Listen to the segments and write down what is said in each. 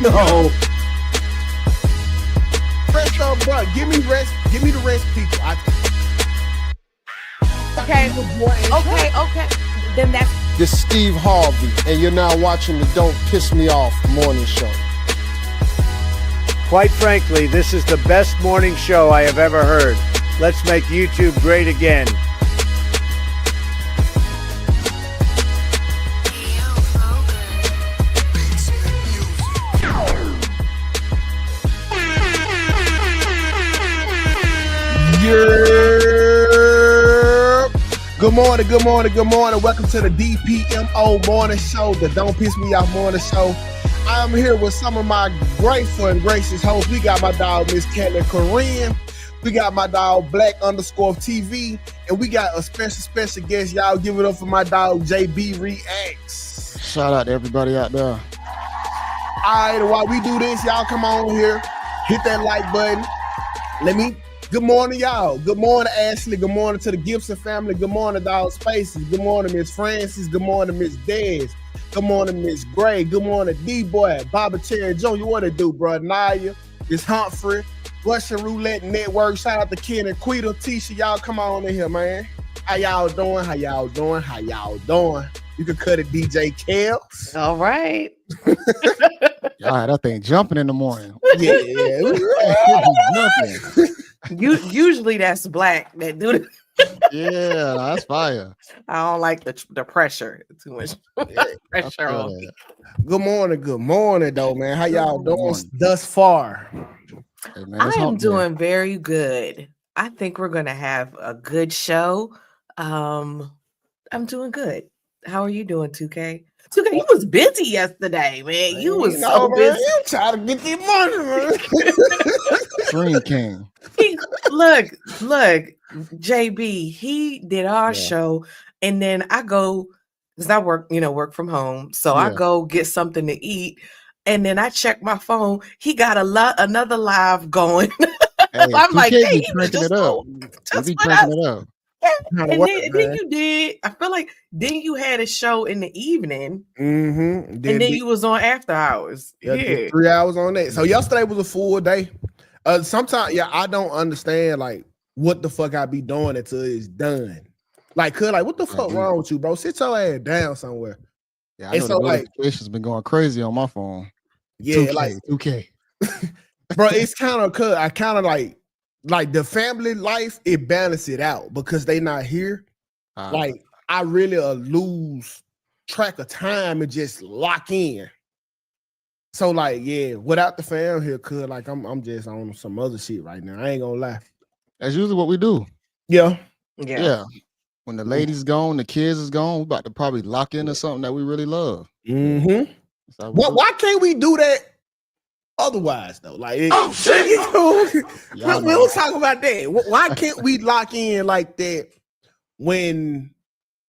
No. Rest up, bro. Give me rest. Give me the rest, people. Okay. Then that's. This is Steve Harvey, and you're now watching the Don't Piss Me Off morning show. Quite frankly, this is the best morning show I have ever heard. Let's make YouTube great again. Good morning. Welcome to the DPMO morning show, the Don't Piss Me Off morning show. I'm here with some of my grateful and gracious hosts. We got my dog, Miss Caitlin Corinne. We got my dog, Black_TV. And we got a special guest. Y'all give it up for my dog, JB Reacts. Shout out to everybody out there. All right, while we do this, y'all come on here. Hit that like button. Good morning, y'all. Good morning, Ashley. Good morning to the Gibson family. Good morning, Dog Spaces. Good morning, Miss Francis. Good morning, Miss Dez. Good morning, Miss Gray. Good morning, D-Boy. Bobby Terry Jr. What it do, bro? Naya. Miss Humphrey. Russian Roulette Network. Shout out to Ken and Quita. Tisha, y'all come on in here, man. How y'all doing? You can cut it, DJ Kels. All right. All right, that thing jumping in the morning. Yeah. Usually that's Black that do it. Yeah, that's fire. I don't like the pressure too much. Pressure on me. Good morning, though, man. How y'all doing thus far? Hey, man, I am doing very good. I think we're gonna have a good show. I'm doing good. How are you doing, 2K? 2K, you was busy yesterday, man. You was so busy. You trying to get the money, man. Dream King. Look, JB, he did our show, and then I go, because I work from home. So I go get something to eat, and then I check my phone. He got another live going. Hey, I'm like, hey, he cranking it up. And then you did. I feel like then you had a show in the evening, and then you was on after hours. Yeah, 3 hours on that. So yesterday was a full day. Sometimes, I don't understand like what the fuck I be doing until it's done. Like, what the fuck wrong with you, bro? Sit your ass down somewhere. Yeah, I know the notifications been going crazy on my phone. Yeah, 2K, like 2K. Bro, it's kind of I kind of like the family life, it balance it out because they not here. Like I really lose track of time and just lock in. So without the fam here, I'm just on some other shit right now. I ain't gonna lie. That's usually what we do. Yeah. When the ladies gone, the kids is gone, we about to probably lock into something that we really love. Mm-hmm. Why can't we do that otherwise though? Like, we don't talk about that. Why can't we lock in like that when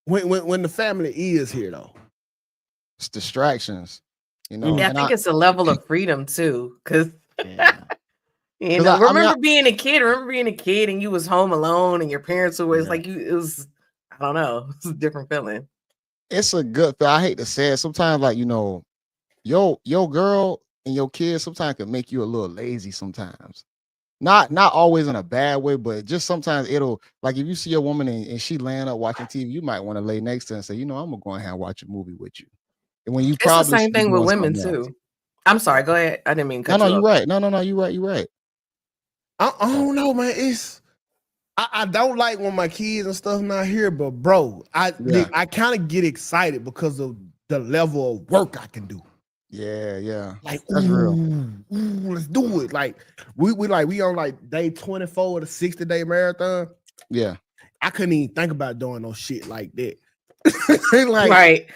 the family is here though? It's distractions, you know. Yeah, I think it's a level of freedom too, because remember being a kid and you was home alone and your parents were always like you. It was, I don't know, it's a different feeling. It's a good. I hate to say it. Sometimes, your girl and your kids sometimes can make you a little lazy sometimes. Not always in a bad way, but just sometimes it'll, like, if you see a woman and she laying up watching TV, you might want to lay next to her and say, I'm gonna go ahead and watch a movie with you. And when you it's the same thing with women too. I'm sorry, go ahead. I didn't mean to cut you off. You're right. No, you're right. I don't know, man. I don't like when my kids and stuff not here, but bro, I kind of get excited because of the level of work I can do. Yeah. Like, that's real. Let's do it. Like we on like day 24 of the 60-day marathon. Yeah. I couldn't even think about doing no shit like that. Right.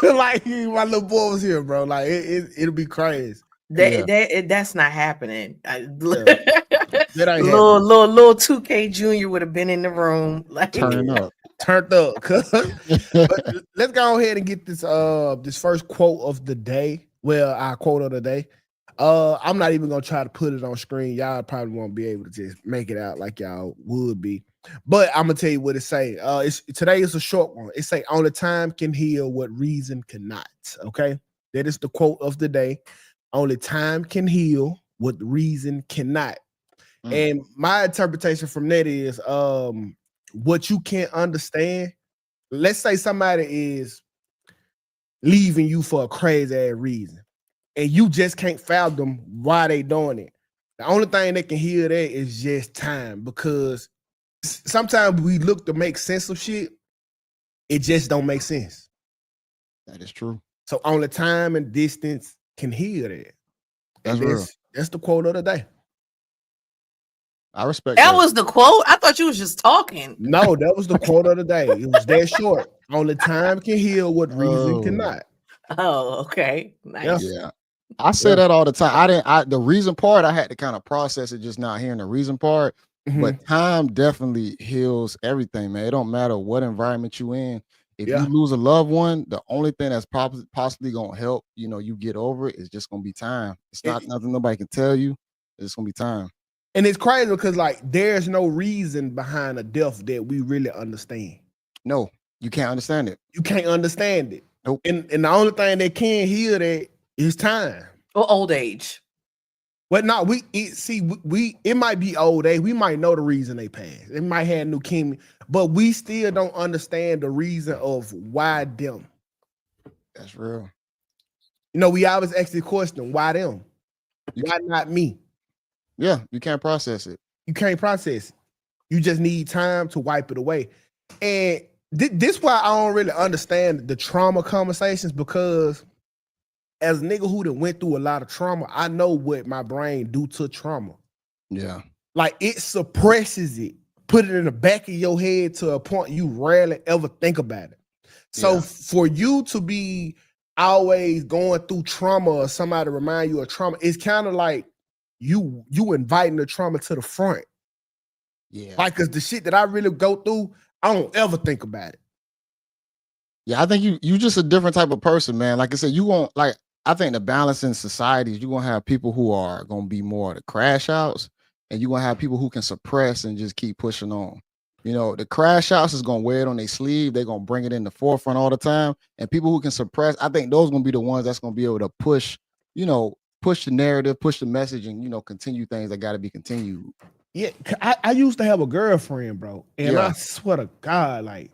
Like my little boy was here, bro. Like it'll be crazy. That's not happening. That ain't little 2K Junior would have been in the room, like turned up. But let's go ahead and get this first quote of the day. Well, our quote of the day. I'm not even gonna try to put it on screen. Y'all probably won't be able to just make it out like y'all would be. But I'm gonna tell you what it say. Today is a short one. It say, "Only time can heal what reason cannot." Okay, that is the quote of the day. Only time can heal what reason cannot. And my interpretation from that is what you can't understand. Let's say somebody is leaving you for a crazy ass reason, and you just can't fathom why they doing it. The only thing that can heal that is just time, because sometimes we look to make sense of shit, it just don't make sense. That is true. So only time and distance can heal that. That's real. That's the quote of the day. I respect that. Was the quote? I thought you was just talking. No, that was the quote of the day. It was that short. Only time can heal what reason cannot. Oh, okay. Nice. Yeah. I say that all the time. The reason part, I had to kind of process it just not hearing the reason part. But time definitely heals everything, man. It don't matter what environment you in. If you lose a loved one, the only thing that's possibly gonna help, you get over it is just gonna be time. It's not nothing nobody can tell you. It's just gonna be time. And it's crazy because there's no reason behind a death that we really understand. No, you can't understand it. You can't understand it. Nope. And the only thing that can heal that is time. Or old age. But no, it might be old age. We might know the reason they passed. They might have leukemia, but we still don't understand the reason of why them. That's real. We always ask the question, why them? Why not me? Yeah, you can't process it. You can't process it. You just need time to wipe it away. And this why I don't really understand the trauma conversations, because as a nigga who done went through a lot of trauma, I know what my brain do to trauma. Yeah. It suppresses it, put it in the back of your head to a point you rarely ever think about it. So for you to be always going through trauma or somebody remind you of trauma, it's kind of like you inviting the trauma to the front. Yeah. Because the shit that I really go through, I don't ever think about it. Yeah, I think you just a different type of person, man. Like I said, you won't I think the balance in society is you're gonna have people who are gonna be more the crash outs, and you're gonna have people who can suppress and just keep pushing on. The crash outs is gonna wear it on their sleeve, they're gonna bring it in the forefront all the time. And people who can suppress, I think those are gonna be the ones that's gonna be able to push the narrative, push the message, and continue things that gotta be continued. Yeah, I used to have a girlfriend, bro. And I swear to God,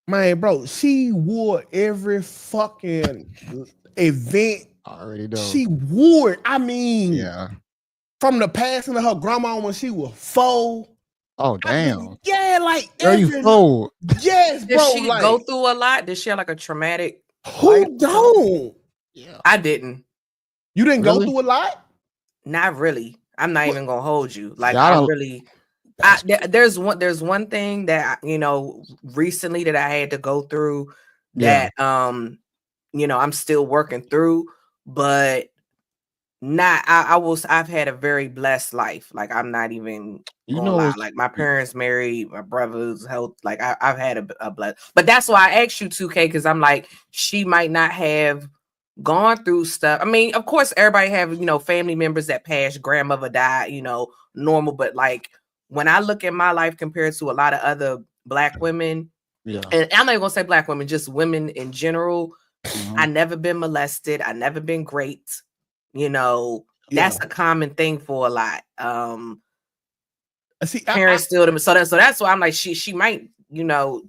man, bro, she wore every fucking event. I already know. She wore, from the passing of her grandma when she was 4. Oh, damn. Every 4. Yes, bro. Did she go through a lot? Did she have a traumatic? Who don't? Yeah. I didn't. You didn't go through a lot? Not really. I'm not even gonna hold you. There's one thing that recently that I had to go through that I'm still working through, but I've had a very blessed life. I'm not even gonna lie. My parents married, my brother's health, I've had a blessed, but that's why I asked you 2K, because I'm like, she might not have gone through stuff. I mean, of course everybody have family members that passed, grandmother died, normal, but when I look at my life compared to a lot of other Black women, and I'm not even gonna say Black women, just women in general, I never been molested, I never been raped. That's a common thing for a lot. Parents still them, so that's why I'm like, she might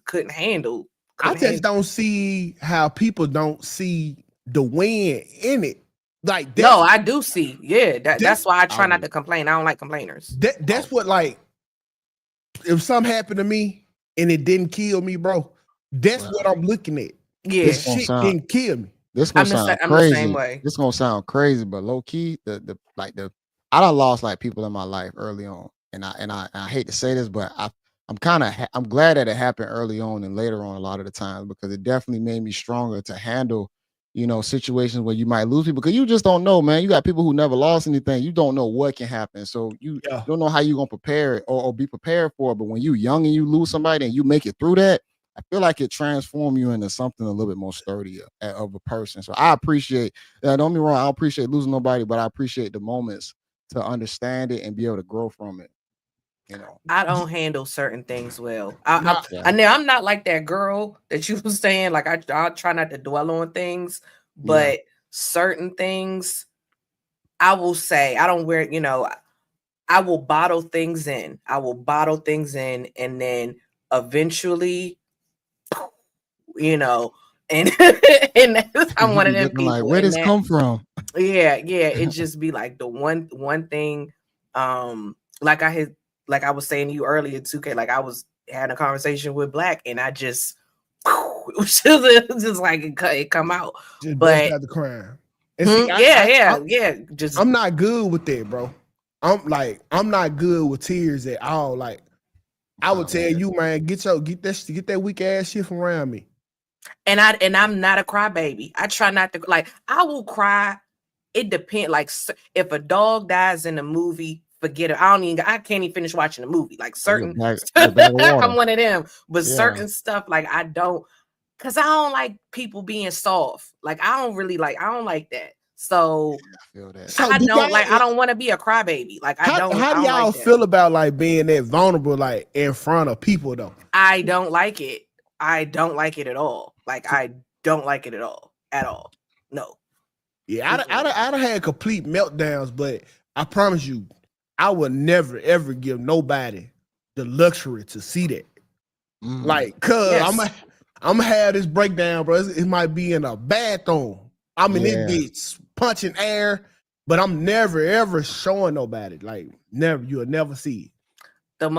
couldn't handle. I just don't see how people don't see the win in it. No, I do see. Yeah, that's why I try not to complain. I don't like complainers. That's what if something happened to me and it didn't kill me, bro, that's what I'm looking at. Yeah, this shit didn't kill me. This gonna sound crazy. The same way. This gonna sound crazy, but low key, I done lost people in my life early on, and I hate to say this, but I'm glad that it happened early on and later on a lot of the times, because it definitely made me stronger to handle situations where you might lose people, because you just don't know, man. You got people who never lost anything. You don't know what can happen. So you don't know how you're going to prepare or be prepared for it. But when you're young and you lose somebody and you make it through that, I feel like it transforms you into something a little bit more sturdier of a person. So I appreciate, don't get me wrong, I don't appreciate losing nobody, but I appreciate the moments to understand it and be able to grow from it. I don't handle certain things well. I'm not like that girl that you were saying. I try not to dwell on things, but certain things I will say I don't wear, I will bottle things in. And then eventually, and and I'm one of them people. Like, where this come from? Yeah, it just be like the one thing. Like I was saying to you earlier, 2K. Like I was having a conversation with Black, and I just it was just like it come out. Just but bust out the crime. And see, just I'm not good with that, bro. I'm not good with tears at all. Like I would tell you, man, get that weak ass shit from around me. And I'm not a crybaby. I try not to, like, I will cry. It depends. Like if a dog dies in a movie, forget it. I can't even finish watching the movie. Like certain I'm one of them. But certain stuff, like I don't, because I don't like people being soft. Like I don't like that. So I feel that. I don't want to be a crybaby. Like how do y'all feel about like being that vulnerable, like in front of people though? I don't like it. I don't like it at all. Like I don't like it at all. No. Yeah, I'd have had complete meltdowns, but I promise you, I would never ever give nobody the luxury to see that. Like, cause I'm gonna have this breakdown, bro. It might be in a bathroom. I'm in this bitch punching air, but I'm never ever showing nobody. Like, never. You'll never see it. One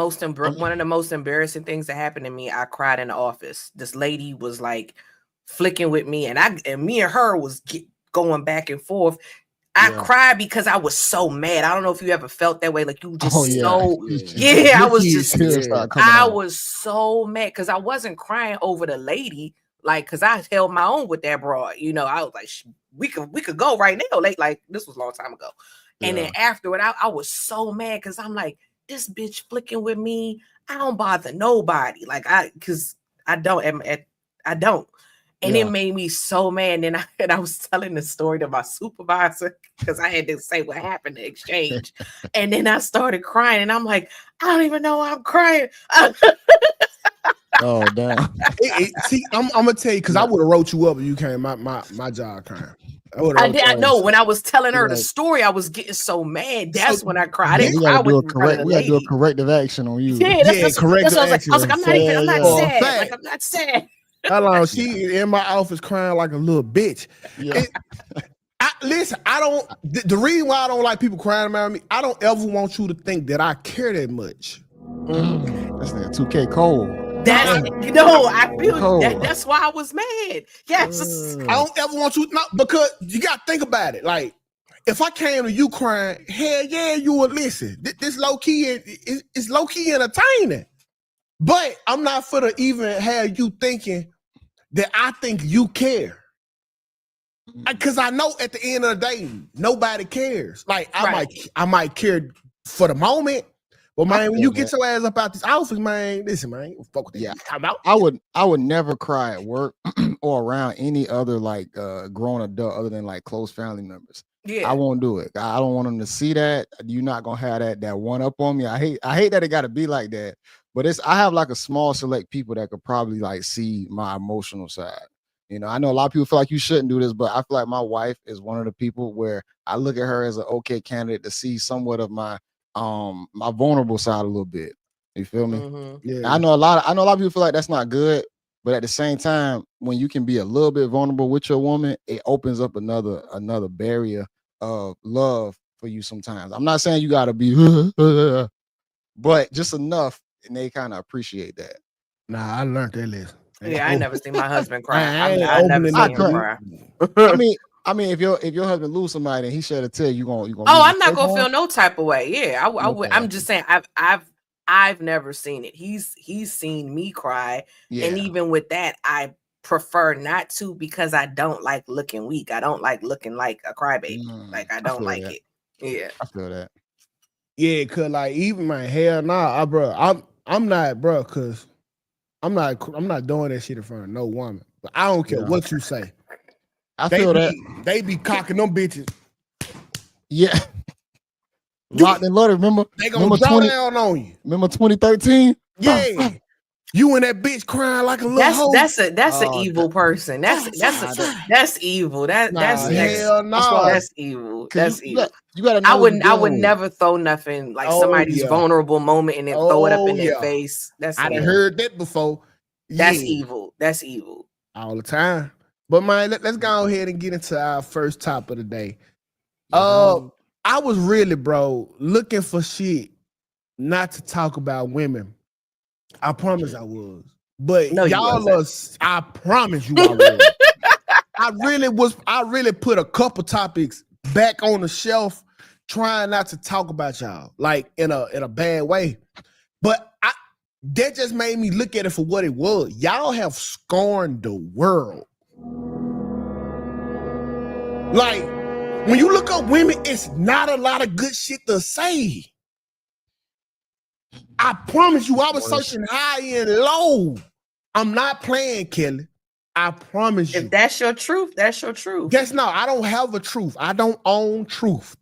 of the most embarrassing things that happened to me, I cried in the office. This lady was like flicking with me, and me and her was going back and forth. I cried because I was so mad. I don't know if you ever felt that way. Like you just I was so mad because I wasn't crying over the lady, like because I held my own with that broad. I was like, we could go right now. Like this was a long time ago. And then afterward, I was so mad because I'm like, this bitch flicking with me. I don't bother nobody. Like I don't. And it made me so mad. And I was telling the story to my supervisor because I had to say what happened to exchange. And then I started crying. And I'm like, I don't even know why I'm crying. Oh, damn. See, I'm gonna tell you, because I would have wrote you up if you came my job crying. I know when I was telling her the story, I was getting so mad. That's when I cried. I didn't cry with we gotta do a corrective action on you. Corrective action. I was like, I'm not sad. Like, I'm not sad. How long she in my office crying like a little bitch? Yeah. Listen, I don't. The reason why I don't like people crying around me, I don't ever want you to think that I care that much. That's like 2K cold. I feel that's why I was mad. Yes, I don't ever want you because you got to think about it. Like, if I came to you crying, hell yeah, you would listen. This low key is low key entertaining. But I'm not for to even have you thinking that I think you care. Because I know at the end of the day, nobody cares. Like I might care for the moment, but man, when you get your ass up out this office, man, listen, man, fuck with that. Yeah, I'm out. I would never cry at work or around any other like grown adult other than like close family members. Yeah, I won't do it. I don't want them to see that. You're not gonna have that one up on me. I hate that it got to be like that. But I have like a small select people that could probably like see my emotional side. I know a lot of people feel like you shouldn't do this, but I feel like my wife is one of the people where I look at her as an okay candidate to see somewhat of my my vulnerable side a little bit. You feel me? Mm-hmm. Yeah. I know a lot of people feel like that's not good, but at the same time, when you can be a little bit vulnerable with your woman, it opens up another barrier of love for you sometimes. I'm not saying you gotta be but just enough. And they kind of appreciate that. Nah, I learned that lesson. Yeah, I never seen my husband cry. I never seen him cry. I mean, if your husband lose somebody and he shed a tear, you gonna. Oh, I'm not gonna feel no type of way. Yeah, I would. I'm just saying, I've never seen it. He's seen me cry, and even with that, I prefer not to because I don't like looking weak. I don't like looking like a crybaby. Like I don't like it. Yeah, I feel that. Yeah, cause like even my hell bro, I'm not, bro, cause I'm not doing that shit in front of no woman. But I don't care what you say. They be cocking them bitches. Yeah. Locked and loaded. Remember? They gonna draw down on you. Remember 2013? Yeah. You and that bitch crying like a little hoe. That's an evil person. That's evil. That's hell no. That's evil. That's evil. You gotta know. I would never throw nothing like somebody's vulnerable moment and then throw it up in their face. That's I done heard that before. That's evil. That's evil. All the time. But man, let's go ahead and get into our first topic of the day. I was really, bro, looking for shit not to talk about women. I promise I was. But no, y'all are, I promise you I was. I really put a couple topics back on the shelf, trying not to talk about y'all, like in a bad way. But that just made me look at it for what it was. Y'all have scorned the world. Like, when you look up women, it's not a lot of good shit to say. I promise you, I was searching high and low. I'm not playing, Kelly. I promise you. If that's your truth, that's your truth. Guess no, I don't have a truth. I don't own truth.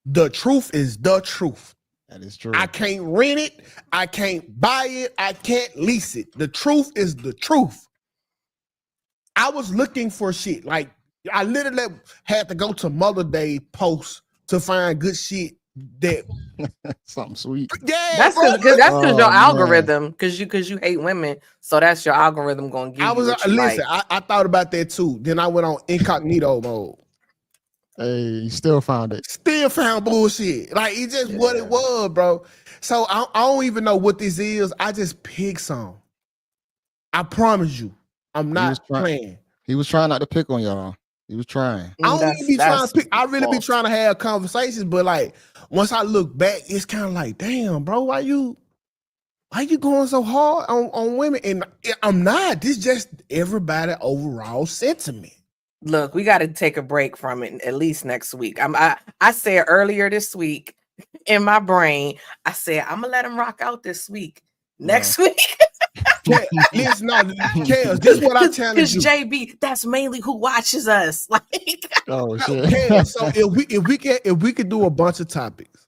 The truth is the truth. That is true. I can't rent it. I can't buy it. I can't lease it. The truth is the truth. I was looking for shit. Like, I literally had to go to Mother Day posts to find good shit that something sweet. Yeah, that's because your algorithm. Because you hate women, so that's your algorithm gonna give you. Listen, I thought about that too. Then I went on incognito mode. Hey, you still found it. Still found bullshit. Like, it's just what it was, bro. So I don't even know what this is. I just picked some. I promise you, I'm not playing. He was trying not to pick on y'all. He was trying. I don't even be trying to pick. I really be trying to have conversations, but like once I look back, it's kind of like, damn, bro, why you going so hard on women? And I'm not. This just everybody overall sentiment. Look, we got to take a break from it at least next week. I said earlier this week in my brain, I said I'm gonna let him rock out this week. Next week. Listen, no, Chaos, this is what I'm telling you. Because JB, that's mainly who watches us. Like, oh shit. Chaos, so if we could do a bunch of topics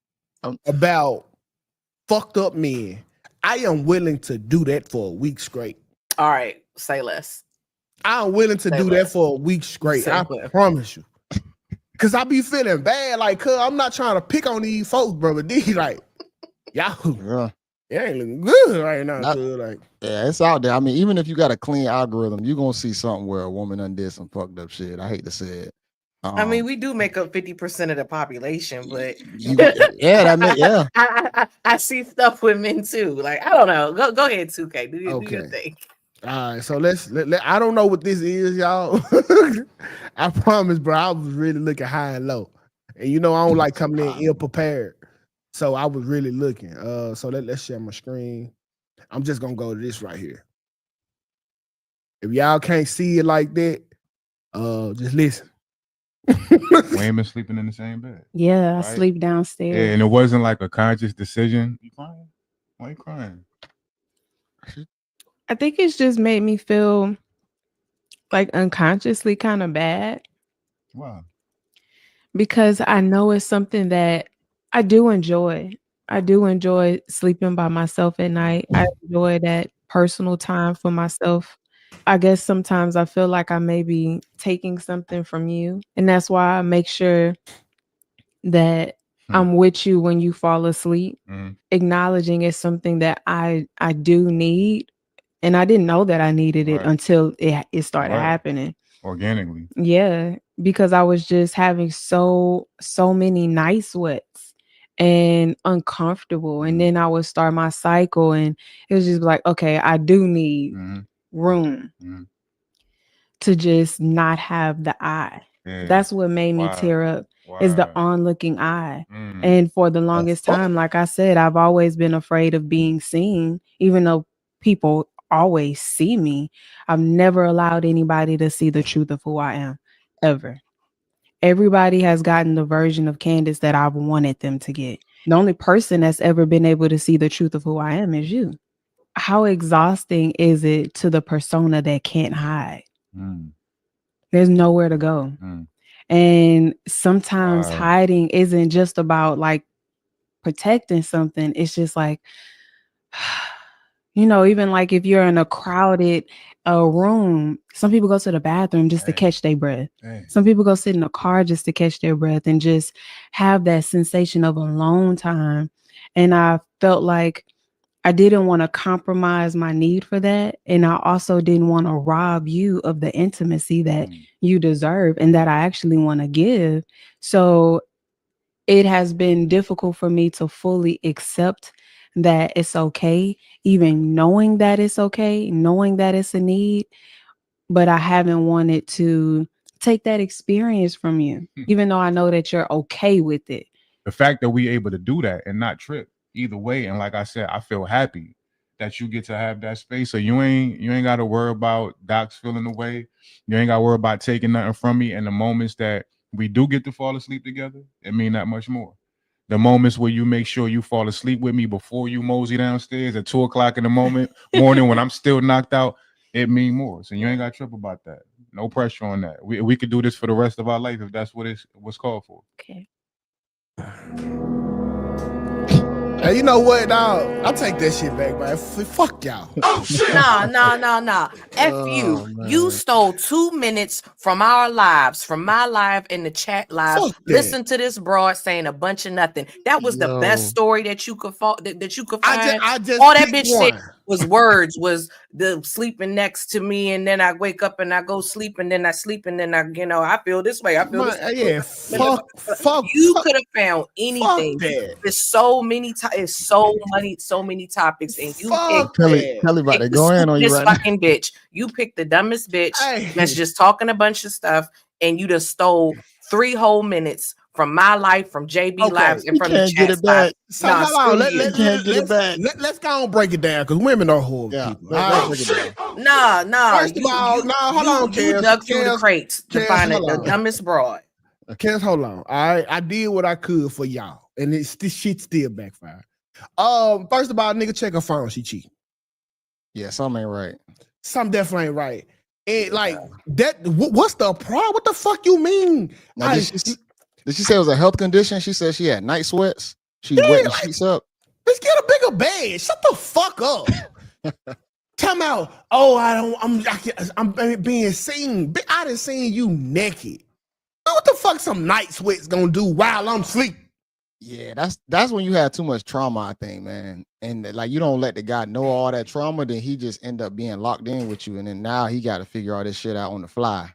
about fucked up men, I am willing to do that for a week straight. All right, say less. I'm willing to do that for a week straight. I promise you. Cause I be feeling bad, like, cause I'm not trying to pick on these folks, bro. But these like, y'all. It ain't looking good right now. Yeah, it's out there. I mean, even if you got a clean algorithm, you're gonna see something where a woman undid some fucked up shit. I hate to say it. I mean, we do make up 50% of the population, but I see stuff with men too. Like, I don't know. Go ahead, 2K. Do your thing. All right, so let's. I don't know what this is, y'all. I promise, bro. I was really looking high and low, and you know I don't like coming in ill prepared. So I was really looking. So let's share my screen. I'm just gonna go to this right here. If y'all can't see it like that, just listen. Women sleeping in the same bed. Yeah, right? I sleep downstairs. Yeah, and it wasn't like a conscious decision. You crying? Why are you crying? I think it's just made me feel like unconsciously kind of bad. Wow. Because I know it's something that I do enjoy. I do enjoy sleeping by myself at night. I enjoy that personal time for myself. I guess sometimes I feel like I may be taking something from you. And that's why I make sure that I'm with you when you fall asleep. Acknowledging it's something that I do need. And I didn't know that I needed it until it started happening. Organically. Yeah, because I was just having so many night sweats and uncomfortable. And then I would start my cycle and it was just like, okay, I do need room to just not have the eye. Yeah. That's what made me tear up is the onlooking eye. And for the longest time, like I said, I've always been afraid of being seen, even though people always see me. I've never allowed anybody to see the truth of who I am, ever. Everybody has gotten the version of Candace that I've wanted them to get. The only person that's ever been able to see the truth of who I am is you. How exhausting is it to the persona that can't hide? There's nowhere to go. And sometimes hiding isn't just about like protecting something. It's just like, You know, even like if you're in a crowded room, some people go to the bathroom just to catch their breath. Some people go sit in a car just to catch their breath and just have that sensation of alone time. And I felt like I didn't want to compromise my need for that. And I also didn't want to rob you of the intimacy that you deserve and that I actually want to give. So it has been difficult for me to fully accept that it's okay, even knowing that it's okay, knowing that it's a need, but I haven't wanted to take that experience from you, even though I know that you're okay with it. The fact that we able to do that and not trip either way, and like I said, I feel happy that you get to have that space. So you ain't got to worry about Doc's feeling the way. You ain't got to worry about taking nothing from me. And the moments that we do get to fall asleep together, it mean that much more. The moments where you make sure you fall asleep with me before you mosey downstairs at 2:00 in the morning when I'm still knocked out, it mean more. So you ain't got to trip about that. No pressure on that. We could do this for the rest of our life if that's what's called for. Okay. Hey, you know what, dog? I take that shit back, man. Fuck y'all. Oh shit! Nah. F you. You stole 2 minutes from our lives, from my live and the chat live. Listen to this broad saying a bunch of nothing. That was the best story that you could that you could find. I just all that bitch said was words, was the sleeping next to me, and then I wake up and I go sleep, and then I sleep, and then I feel this way. I feel this way. Yeah, fuck. You could have found anything. There's so many so many topics, and you picked Kelly about to go in on you right fucking now. Bitch. You picked the dumbest bitch that's just talking a bunch of stuff, and you just stole 3 whole minutes from my life, from JB lives, and from the chat live. So hold on, let's go and break it down, because women are horrible people. Nah. First of all, hold on, you dug through the crates to find the dumbest broad. Kels, hold on. All right, I did what I could for y'all, and this shit still backfired. First of all, nigga, check her phone. She cheating. Yeah, something ain't right. Something definitely ain't right. And like that, what's the problem? What the fuck you mean? Now, did she say it was a health condition? She said she had night sweats. She wet the sheets up. Let's get a bigger bed. Shut the fuck up. Tell me out. I'm being seen. I done seen you naked. What the fuck some night sweats gonna do while I'm asleep? Yeah, that's when you have too much trauma, I think, man. And like, you don't let the guy know all that trauma, then he just end up being locked in with you, and then now he got to figure all this shit out on the fly.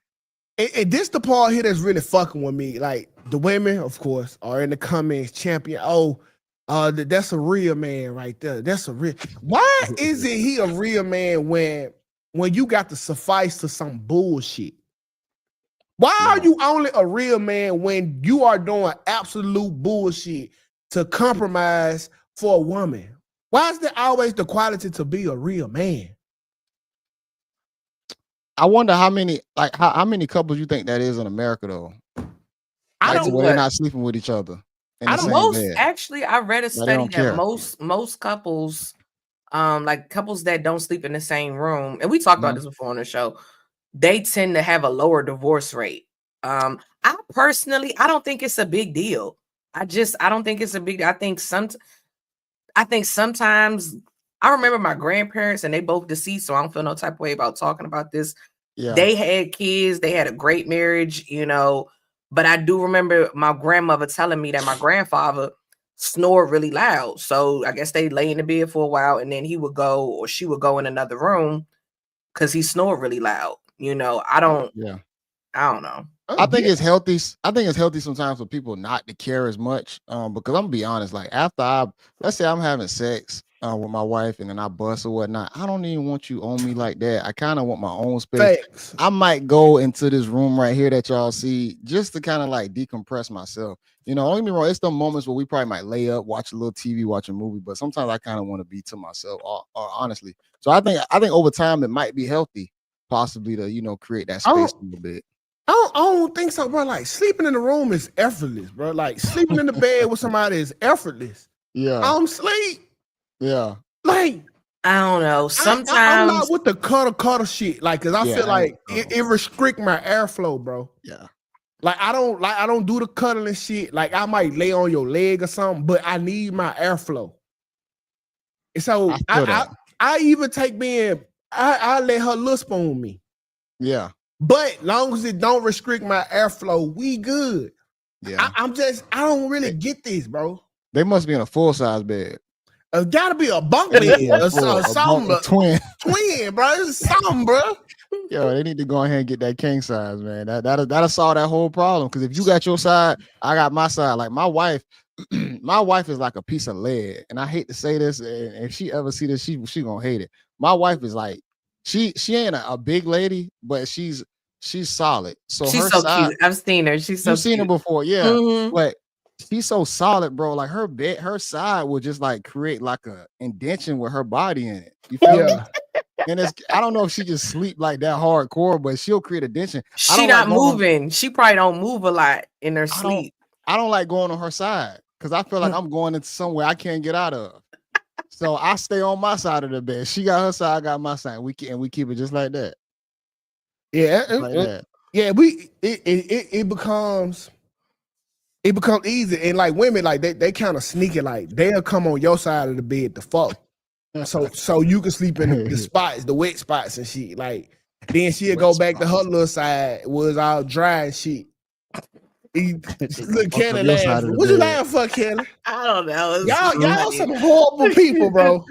And this the part here that's really fucking with me. Like, the women, of course, are in the comments champion. That's a real man right there. That's a real. Why isn't he a real man when you got to suffice to some bullshit? Why are you only a real man when you are doing absolute bullshit to compromise for a woman? Why is there always the quality to be a real man? I wonder how many couples you think that is in America, though. They're not sleeping with each other. Actually, I read a study that most couples, like couples that don't sleep in the same room, and we talked about this before on the show, they tend to have a lower divorce rate. I personally, I don't think it's a big deal. I don't think it's a big deal. I think sometimes I remember my grandparents, and they both deceased, so I don't feel no type of way about talking about this. Yeah. They had kids, they had a great marriage, but I do remember my grandmother telling me that my grandfather snored really loud. So I guess they lay in the bed for a while, and then he would go, or she would go in another room because he snored really loud. I don't know. I think it's healthy. I think it's healthy sometimes for people not to care as much. Because I'm gonna be honest, like after let's say I'm having sex with my wife and then I bust or whatnot, I don't even want you on me like that. I kind of want my own space. Thanks. I might go into this room right here that y'all see just to kind of like decompress myself. Don't get me wrong, it's the moments where we probably might lay up, watch a little TV, watch a movie, but sometimes I kind of want to be to myself, or honestly. So I think over time it might be healthy, possibly to create that space a little bit. I don't think so, bro. Like, sleeping in the room is effortless, bro. Like, sleeping in the bed with somebody is effortless. Yeah. I'm sleep. Yeah. Like, I don't know. Sometimes I'm not with the cuddle shit. Like, cause I feel like it restrict my airflow, bro. Yeah. Like, I don't do the cuddling shit. Like, I might lay on your leg or something, but I need my airflow. And so I even take being. I let her little spoon me. Yeah. But long as it don't restrict my airflow, we good. Yeah. I don't really get this, bro. They must be in a full size bed. It gotta be a bunk bed, a something, twin. twin, bro. It's something, bro. Yo, they need to go ahead and get that king size, man. That'll solve that whole problem. Because if you got your side, I got my side. Like my wife, my wife is like a piece of lead, and I hate to say this, and if she ever see this, she gonna hate it. My wife is like, she ain't a big lady, but she's solid. So she's her so side, cute. I've seen her. She's so you've seen her before, yeah. Mhm. But she's so solid, bro. Like her side will just like create like a indentation with her body in it. You feel me? And I don't know if she just sleep like that hardcore, but she'll create a dention. She not moving. She probably don't move a lot in her sleep. I don't like going on her side because I feel like I'm going into somewhere I can't get out of. So I stay on my side of the bed. She got her side, I got my side. We keep it just like that. Yeah, like that. Yeah. It becomes easy, and like women, like they kind of sneaky. Like they'll come on your side of the bed to fuck. So you can sleep in the spots, the wet spots and shit. Like then she'll go back to her little side, was all dry and shit. Look, Kelly laughing. What you laughing for, Kelly? I don't know. Y'all some horrible people, bro.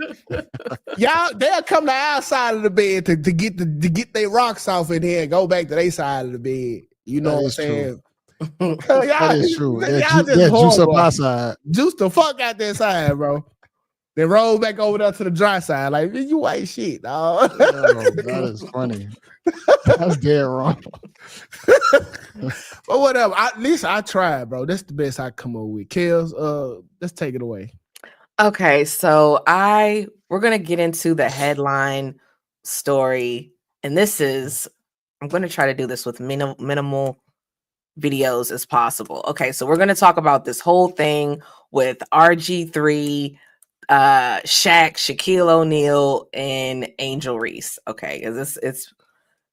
They'll come to our side of the bed to get their rocks off in here and go back to their side of the bed. You know what I'm saying? That is true. Y'all just juice up my side. Juice the fuck out that side, bro. Then roll back over there to the dry side. Like, you ain't shit, dog. That is funny. That's dead wrong. But whatever. At least I tried, bro. That's the best I come up with. Kels, let's take it away. Okay, so we're gonna get into the headline story, and I'm gonna try to do this with minimal videos as possible. Okay, so we're gonna talk about this whole thing with RG3, Shaq, Shaquille O'Neal, and Angel Reese. Okay, because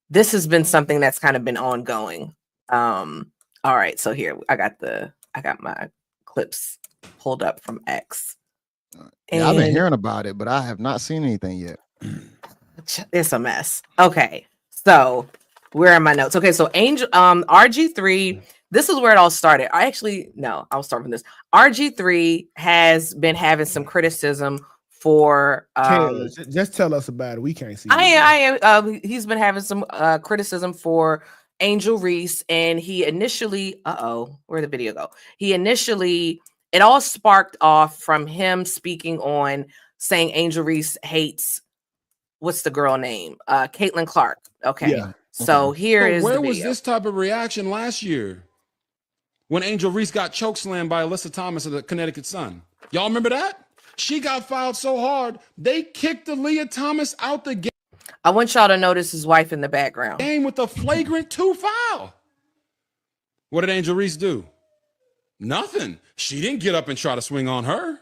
this has been something that's kind of been ongoing. All right, so here I got my clips pulled up from X. Yeah, I've been hearing about it, but I have not seen anything yet. It's a mess. Okay, so where are my notes? Okay, so RG3. This is where it all started. I'll start from this. RG3 has been having some criticism for just tell us about it. We can't see. He's been having some criticism for Angel Reese, and he initially where'd the video go? It all sparked off from him speaking on saying Angel Reese hates, what's the girl name? Caitlin Clark. Okay. Yeah. So here is where the video. was this type of reaction last year when Angel Reese got chokeslammed by Alyssa Thomas of the Connecticut Sun? Y'all remember that? She got fouled so hard, they kicked Aaliyah Thomas out the game. I want y'all to notice his wife in the background. Game with a flagrant 2 foul. What did Angel Reese do? Nothing. She didn't get up and try to swing on her.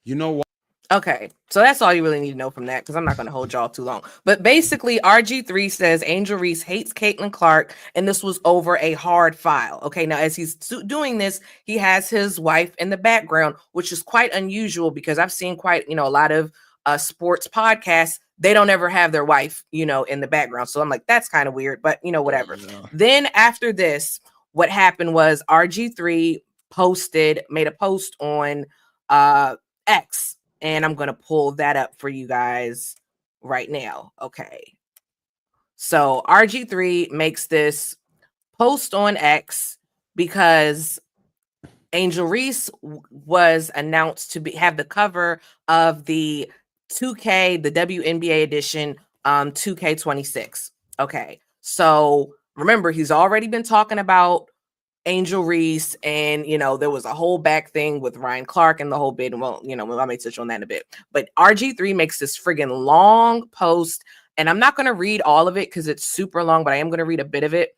You know what? Okay, so that's all you really need to know from that, because I'm not going to hold y'all too long. But basically, RG3 says Angel Reese hates Caitlin Clark, and this was over a hard foul. Okay, now as he's doing this, he has his wife in the background, which is quite unusual because I've seen quite, a lot of sports podcasts. They don't ever have their wife, in the background. So I'm like, that's kind of weird, but whatever. Yeah. Then after this, what happened was RG3 made a post on X. And I'm going to pull that up for you guys right now. Okay. So RG3 makes this post on X because Angel Reese was announced to have the cover of the 2K, the WNBA edition, 2K26. Okay. So remember, he's already been talking about Angel Reese, and there was a whole back thing with Ryan Clark and the whole bit. Well, I may touch on that in a bit. But RG3 makes this friggin' long post, and I'm not going to read all of it because it's super long, but I am going to read a bit of it.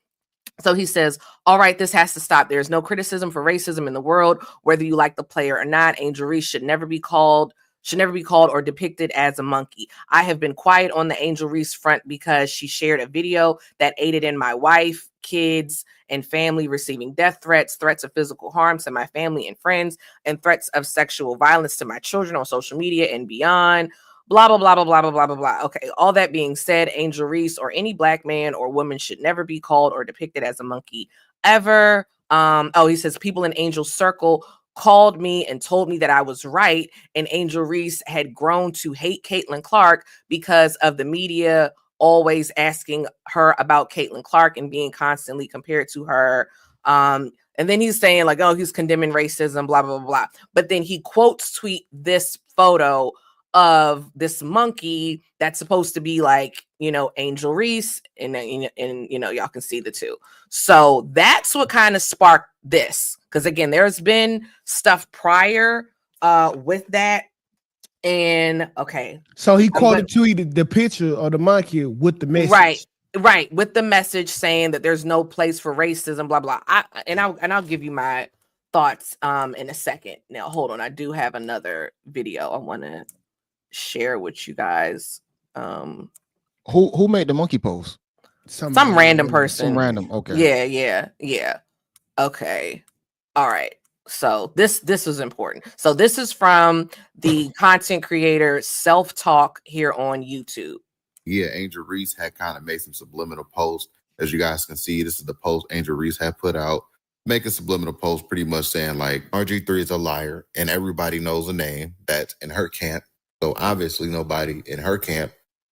So he says, all right, this has to stop. There's no criticism for racism in the world, whether you like the player or not. Angel Reese should never be called or depicted as a monkey. I have been quiet on the Angel Reese front because she shared a video that aided in my wife, kids, and family receiving death threats of physical harm to my family and friends, and threats of sexual violence to my children on social media and beyond. blah, blah, blah, blah, blah, blah, blah, blah, blah. Okay, all that being said, Angel Reese or any black man or woman should never be called or depicted as a monkey ever. He says people in Angel's circle called me and told me that I was right, and Angel Reese had grown to hate Caitlin Clark because of the media always asking her about Caitlin Clark and being constantly compared to her. And then he's saying like, oh, he's condemning racism, blah, blah, blah, blah. But then he quotes tweet this photo of this monkey that's supposed to be like, Angel Reese, and y'all can see the two. So that's what kind of sparked this. Because again, there's been stuff prior with that. And okay. So he tweeted the picture of the monkey with the message. Right, with the message saying that there's no place for racism, blah blah. I'll give you my thoughts in a second. Now hold on, I do have another video I want to share with you guys. Who made the monkey post? Some random person. Some random. Okay. Yeah. Okay. All right. So this was important. So this is from the content creator Self-Talk here on YouTube. Yeah, Angel Reese had kind of made some subliminal posts. As you guys can see, this is the post Angel Reese had put out, making subliminal posts pretty much saying like RG3 is a liar and everybody knows a name that's in her camp. So obviously nobody in her camp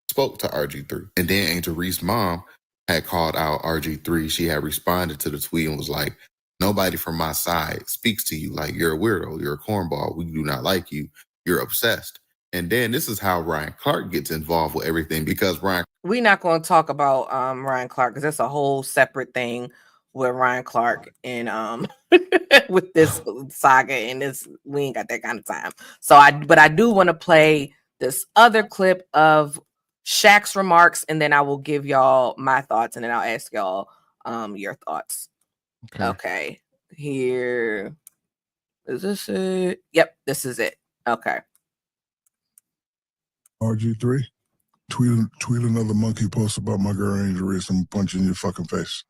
spoke to RG3. And then Angel Reese's mom had called out RG3. She had responded to the tweet and was like, nobody from my side speaks to you. Like, you're a weirdo. You're a cornball. We do not like you. You're obsessed. And then this is how Ryan Clark gets involved with everything, because we're not going to talk about Ryan Clark because that's a whole separate thing with Ryan Clark and with this saga, and this we ain't got that kind of time. So I do want to play this other clip of Shaq's remarks, and then I will give y'all my thoughts, and then I'll ask y'all your thoughts. Okay. Here is this it? Yep, this is it. Okay. RG3, tweet another monkey post about my girl Angel Reese. I'm punching your fucking face.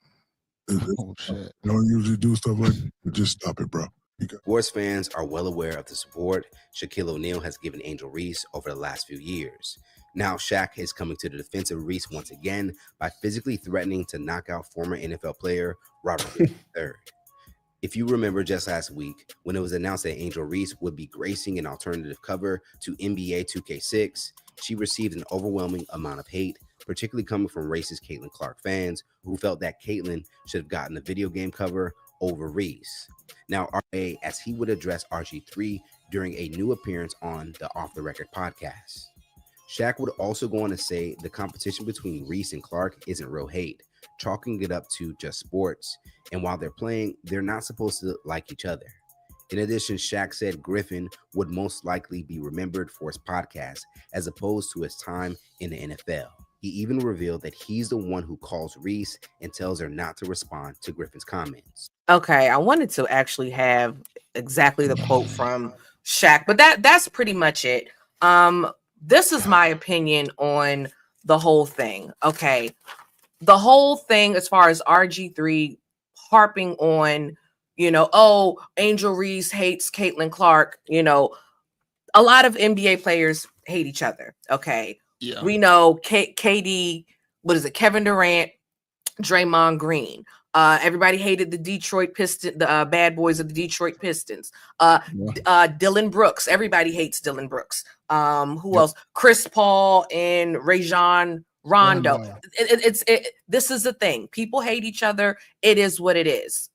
Oh shit! Don't usually do stuff like that, but just stop it, bro. Sports fans are well aware of the support Shaquille O'Neal has given Angel Reese over the last few years. Now Shaq is coming to the defense of Reese once again by physically threatening to knock out former NFL player Robert III. If you remember just last week, when it was announced that Angel Reese would be gracing an alternative cover to NBA 2K6, she received an overwhelming amount of hate, particularly coming from racist Caitlin Clark fans who felt that Caitlin should have gotten the video game cover over Reese. Now, RA, as he would address RG3 during a new appearance on the Off the Record podcast. Shaq would also go on to say the competition between Reese and Clark isn't real hate, chalking it up to just sports, and while they're playing, they're not supposed to like each other. In addition, Shaq said Griffin would most likely be remembered for his podcast as opposed to his time in the NFL. He even revealed that he's the one who calls Reese and tells her not to respond to Griffin's comments. Okay, I wanted to actually have exactly the quote from Shaq, but that's pretty much it. This is my opinion on the whole thing. Okay. The whole thing as far as RG3 harping on, Angel Reese hates Caitlin Clark, a lot of NBA players hate each other. Okay. Yeah. We know KD, Kevin Durant, Draymond Green. Everybody hated the Detroit Pistons, the bad boys of the Detroit Pistons. Dylan Brooks. Everybody hates Dylan Brooks. Who else? Chris Paul and Rajon Rondo. This is the thing. People hate each other. It is what it is,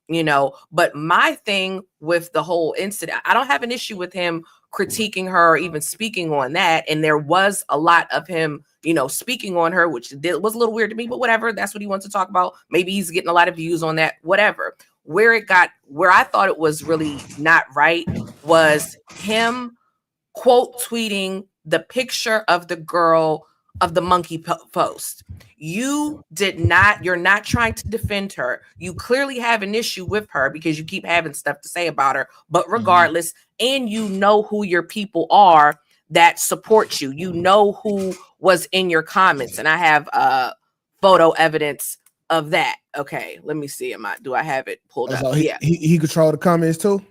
But my thing with the whole incident, I don't have an issue with him critiquing her or even speaking on that. And there was a lot of him, speaking on her, which was a little weird to me, but whatever. That's what he wants to talk about. Maybe he's getting a lot of views on that, whatever. Where I thought it was really not right was him quote tweeting the picture of the girl of the monkey post. You're not trying to defend her. You clearly have an issue with her because you keep having stuff to say about her, but regardless, and who your people are that support you. You know who was in your comments, and I have photo evidence of that. Okay, let me see. Do I have it pulled up? He control the comments too?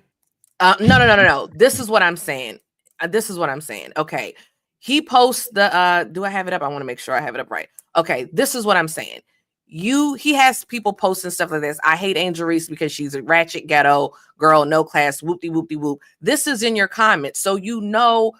No. This is what I'm saying. Okay. he posts the do I have it up? I want to make sure I have it up right. Okay, this is what I'm saying. He has people posting stuff like this. I hate Angel Reese because she's a ratchet ghetto girl, no class, whoopty whoopty whoop. This is in your comments, so you know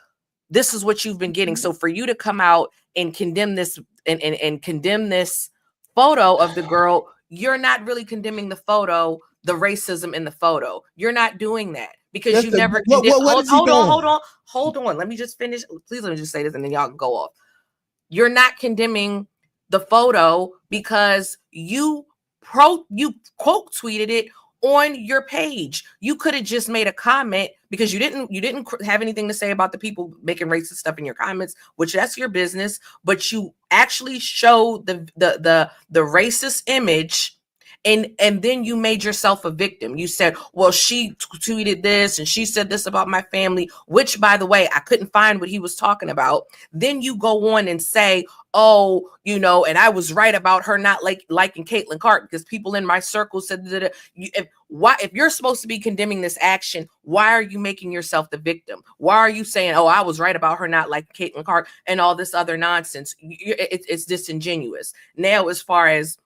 this is what you've been getting. So for you to come out and condemn this and condemn this photo of the girl, you're not really condemning the photo, the racism in the photo. You're not doing that because you never hold on. Let me just finish. Please let me just say this and then y'all can go off. You're not condemning the photo because you quote tweeted it on your page. You could have just made a comment because you didn't have anything to say about the people making racist stuff in your comments, which that's your business, but you actually showed the racist image. And then you made yourself a victim. You said, well, she tweeted this and she said this about my family, which, by the way, I couldn't find what he was talking about. Then you go on and say, oh, and I was right about her not liking Caitlin Clark because people in my circle said that. If you're supposed to be condemning this action, why are you making yourself the victim? Why are you saying, oh, I was right about her not liking Caitlin Clark and all this other nonsense? It's disingenuous. Now, as far as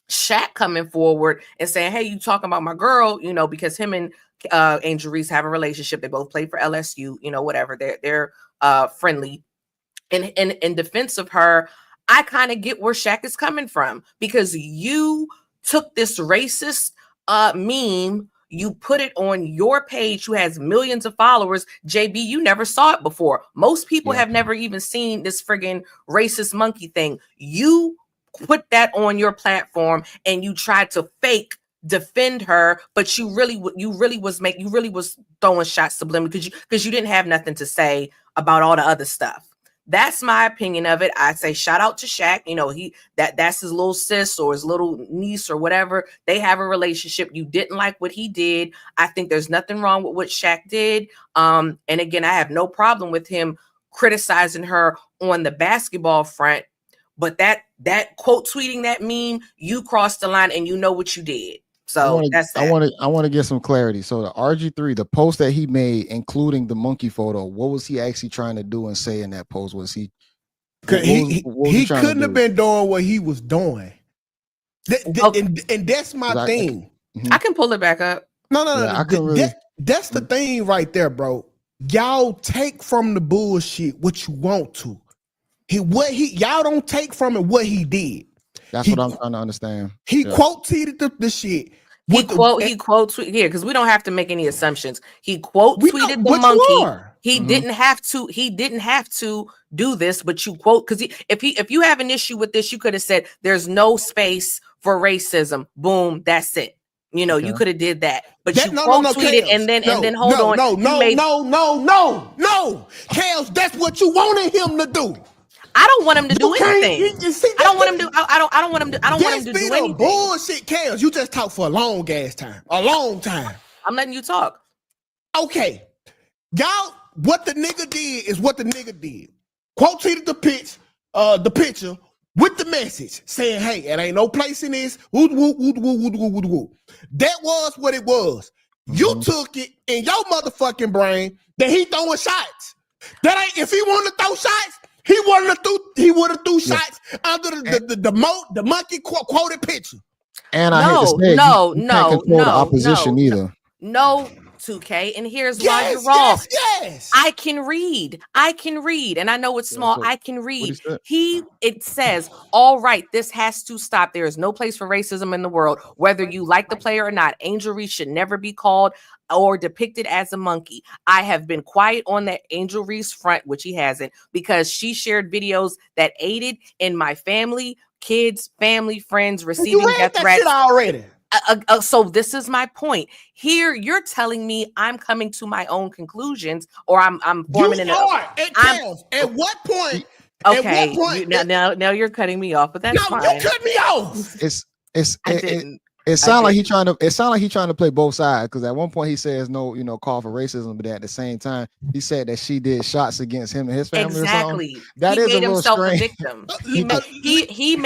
Shaq coming forward and saying, hey, you talking about my girl, because him and Angel Reese have a relationship. They both play for LSU, whatever. They're friendly. In defense of her, I kind of get where Shaq is coming from because you took this racist meme, you put it on your page who has millions of followers. JB, you never saw it before. Most people have never even seen this friggin' racist monkey thing. You put that on your platform and you tried to fake defend her, but you really was throwing shots subliminally because you didn't have nothing to say about all the other stuff. That's my opinion of it. I say shout out to Shaq. That's his little sis or his little niece or whatever. They have a relationship. You didn't like what he did. I think there's nothing wrong with what Shaq did. And again, I have no problem with him criticizing her on the basketball front. But that quote tweeting that meme, you crossed the line and you know what you did. So that's that. I want to get some clarity. So the RG3, the post that he made, including the monkey photo, what was he actually trying to do and say in that post? Was he? He couldn't have been doing what he was doing. And that's my thing. I can pull it back up. No. That's the thing right there, bro. Y'all take from the bullshit what you want to. Y'all don't take from it what he did. That's what I'm trying to understand. He quote tweeted the shit. He quote tweeted because we don't have to make any assumptions. He quote tweeted the monkey. He didn't have to. He didn't have to do this, but you quote because if you have an issue with this, you could have said there's no space for racism. Boom, that's it. You could have did that, but you quote tweeted and then hold on. No, Kels, that's what you wanted him to do. I don't want him to do anything. I don't want him to. I don't want him to. I don't want him to do anything. Bullshit, Kels. You just talk for a long time. I'm letting you talk. Okay, y'all. What the nigga did is what the nigga did. Quote tweeted the picture with the message saying, "Hey, it ain't no place in this." That was what it was. You took it in your motherfucking brain that he throwing shots. That ain't. If he wanted to throw shots. He would have threw shots under the monkey quoted picture. And I hate to say, you can't control the opposition either. No, 2K. And here's why you're wrong. Yes. I can read. And I know it's small. I can read. It says, all right, this has to stop. There is no place for racism in the world. Whether you like the player or not, Angel Reese should never be called or depicted as a monkey. I have been quiet on that Angel Reese front, which he hasn't, because she shared videos that aided in my family, kids, family, friends receiving death threats already. So this is my point. Here, you're telling me I'm coming to my own conclusions, or I'm forming At what point? Okay, now you're cutting me off, but that's fine. You cut me off. I didn't. It sounds like he's trying to play both sides, because at one point he says no, call for racism, but at the same time he said that she did shots against him and his family. Exactly. Or something. That he is made a himself strange. the victim. He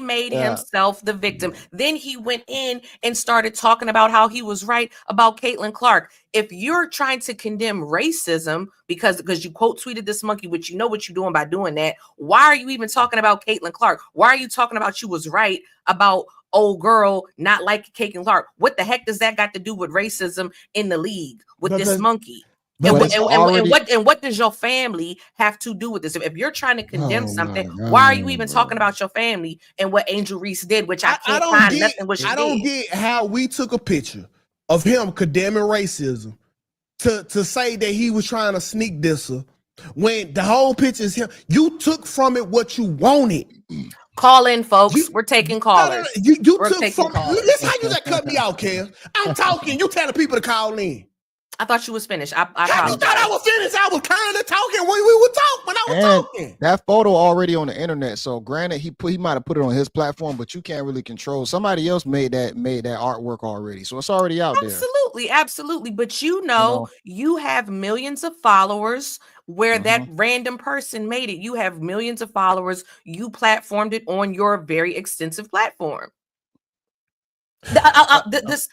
made himself the victim. Then he went in and started talking about how he was right about Caitlin Clark. If you're trying to condemn racism because you quote tweeted this monkey, which you know what you're doing by doing that, why are you even talking about Caitlin Clark? Why are you talking about you was right about old girl not like Caitlin Clark? What the heck does that got to do with racism in the league with this monkey? And what does your family have to do with this? If you're trying to condemn something, why are you even talking about your family and what Angel Reese did, which I can't find nothing what she did. I don't get how we took a picture of him condemning racism to say that he was trying to sneak diss her when the whole picture is him. You took from it what you wanted. Call in, folks. We're taking callers. You took from it. Listen how you just cut me out, Kev. I'm talking. You telling people to call in. I thought you was finished. I how you thought I was finished? I was kind of talking when we were talking. When I was talking. That photo already on the internet. So granted, he might have put it on his platform, but you can't really control. Somebody else made that artwork already, so it's already out there. Absolutely. But you have millions of followers where that random person made it. You have millions of followers. You platformed it on your very extensive platform. This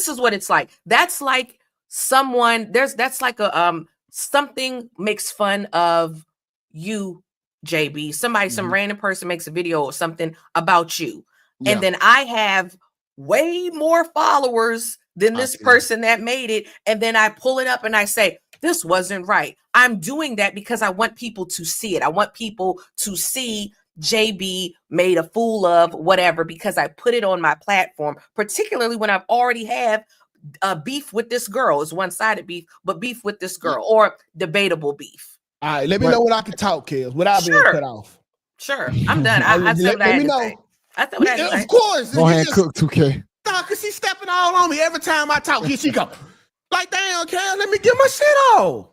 is what it's like. That's like someone that's like a something makes fun of you, JB. Some random person makes a video or something about you, and then I have way more followers than this person that made it, and then I pull it up and I say this wasn't right. I'm doing that because I want people to see it. I want people to see JB made a fool of whatever, because I put it on my platform, particularly when I've already have a beef with this girl. It's one-sided beef, but beef with this girl or debatable beef. All right, let me know when I can talk, Kels, without being cut off. Sure, I'm done. I said what I had to say. I said what I had to say. Of course. Go ahead, cook 2K. No, because she's stepping all on me every time I talk. Here she go. Like, damn, Kels, let me get my shit off.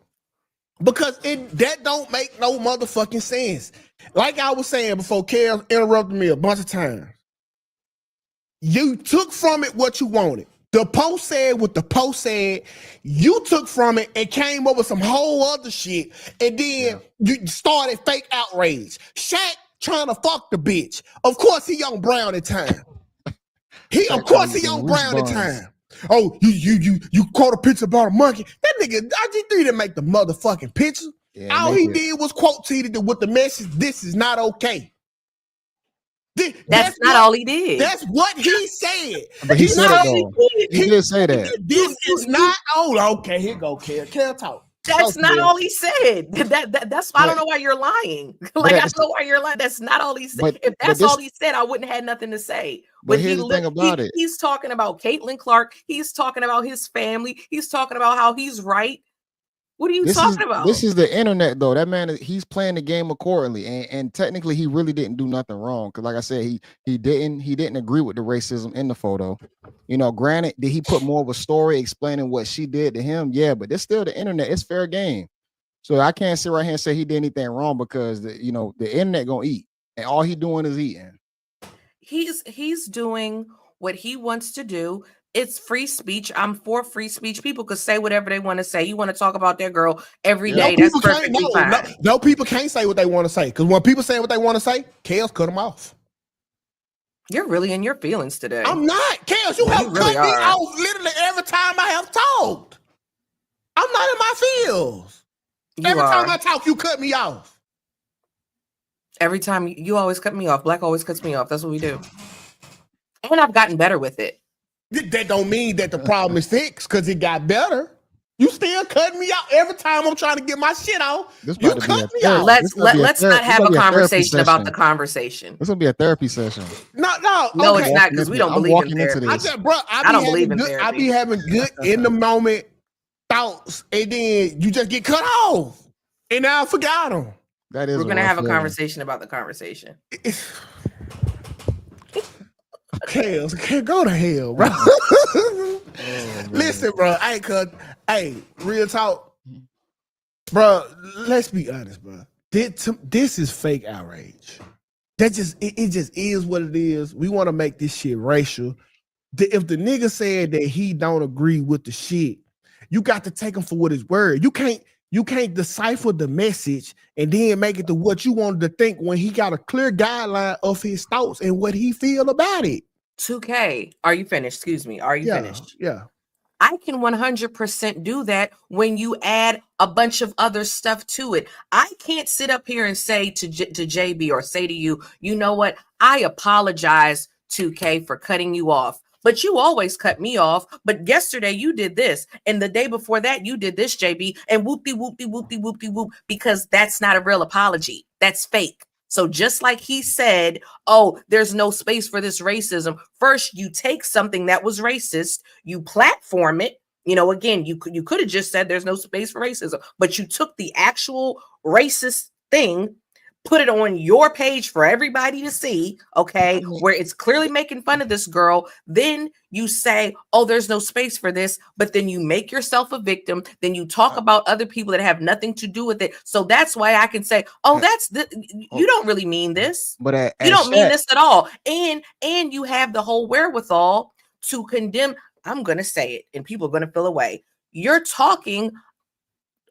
Because that don't make no motherfucking sense. Like I was saying before, Kels interrupted me a bunch of times. You took from it what you wanted. The post said what the post said. You took from it and came up with some whole other shit. And then you started fake outrage. Shaq trying to fuck the bitch. Of course he on Brown at time. Of course he on Brown at time. Oh, you caught a picture about a monkey. That nigga RGIII didn't make the motherfucking picture. Yeah, all he did was quote tweeted it with the message, "This is not okay." That's not all he did. That's what he said. But he said it though. He did say that. This is not okay. Here go, Kel talk. That's not all he said. That's why I don't know why you're lying. Like, I don't know why you're lying. That's not all he said. If that's all he said, I wouldn't have had nothing to say. But here's the thing about it. He's talking about Caitlin Clark. He's talking about his family. He's talking about how he's right. What are you talking about? This is the internet, though. That man, he's playing the game accordingly, and technically, he really didn't do nothing wrong. Because, like I said, he didn't agree with the racism in the photo. Granted, did he put more of a story explaining what she did to him? Yeah, but it's still the internet. It's fair game. So I can't sit right here and say he did anything wrong, because the internet gonna eat, and all he doing is eating. He's doing what he wants to do. It's free speech. I'm for free speech. People could say whatever they want to say. You want to talk about their girl every day. That's perfectly fine. No, people can't say what they want to say, because when people say what they want to say, Kels cut them off. You're really in your feelings today. I'm not. Kels, you have cut me off literally every time I have talked. I'm not in my feels. Every time I talk, you cut me off. Every time you always cut me off. Black always cuts me off. That's what we do. And I've gotten better with it. That don't mean that the problem is fixed because it got better. You still cutting me out every time I'm trying to get my shit out. You cut me out. Let's not have a conversation about the conversation. This will be a therapy session. No, it's not, because we don't believe in therapy. I don't believe in therapy. I be having good in the moment thoughts, and then you just get cut off, and now I forgot them. We're gonna have a conversation about the conversation. Kels, can't go to hell, bro. Listen, bro, real talk, bro. Let's be honest, bro. This is fake outrage. that just it just is what it is. We want to make this shit racial. If the nigga said that he don't agree with the shit, you got to take him for what his word. You can't decipher the message and then make it to what you wanted to think when he got a clear guideline of his thoughts and what he feel about it. 2K, are you finished? Excuse me. Are you finished? Yeah. I can 100% do that when you add a bunch of other stuff to it. I can't sit up here and say to JB or say to you, you know what? I apologize, 2K, for cutting you off. But you always cut me off. But yesterday you did this. And the day before that you did this, JB. And whoop, because that's not a real apology. That's fake. So just like he said, oh, there's no space for this racism. First, you take something that was racist, you platform it. You know, again, you could have just said there's no space for racism, but you took the actual racist thing, put it on your page for everybody to see, okay, where it's clearly making fun of this girl. Then you say, oh, there's no space for this, but then you make yourself a victim. Then you talk about other people that have nothing to do with it. So that's why I can say, oh, you don't really mean this. But you don't mean this at all. And you have the whole wherewithal to condemn. I'm going to say it and people are going to feel away. You're talking